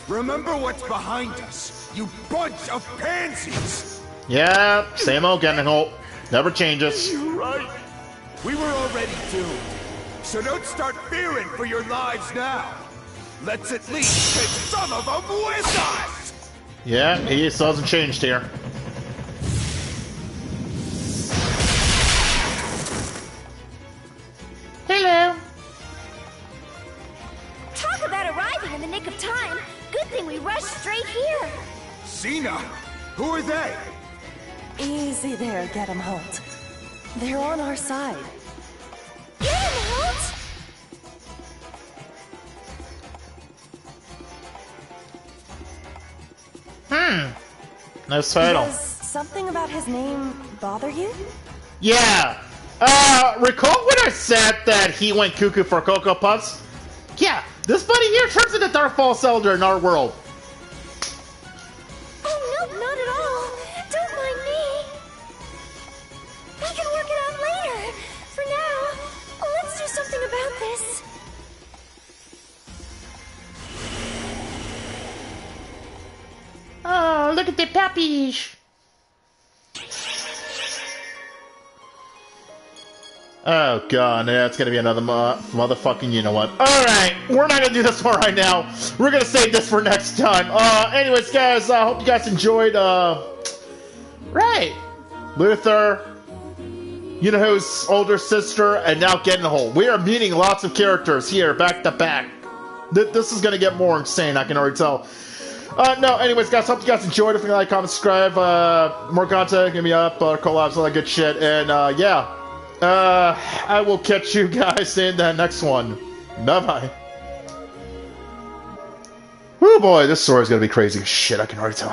Remember what's behind us, you bunch of pansies! Yeah, same old Gettenhold. Never changes. You're right. We were already doomed. So don't start fearing for your lives now. Let's at least take some of them with us! Yeah, he still hasn't changed here. Hello. Talk about arriving in the nick of time. Good thing we rushed straight here. Xena? Who are they? Easy there, Gettenhold. They're on our side. Gettenhold? Nice title. Does something about his name bother you? Yeah. Recall when I said that he went cuckoo for Cocoa Puffs? Yeah, this buddy here turns into Dark False Elder in our world. Oh, no, not at all. Don't mind me. We can work it out later. For now, let's do something about this. Oh, look at the puppies. Oh god, yeah, it's gonna be another motherfucking you know what. Alright, we're not gonna do this one right now. We're gonna save this for next time. Anyways, guys, I hope you guys enjoyed, right. Luther, you know who's older sister, and now Gettenhold. We are meeting lots of characters here, back to back. This is gonna get more insane, I can already tell. No, anyways, guys, hope you guys enjoyed. If you like, comment, subscribe, more content, give me up, collabs, all that good shit, and, yeah. I will catch you guys in the next one. Bye-bye. Oh boy, this story's gonna be crazy. Shit, I can already tell.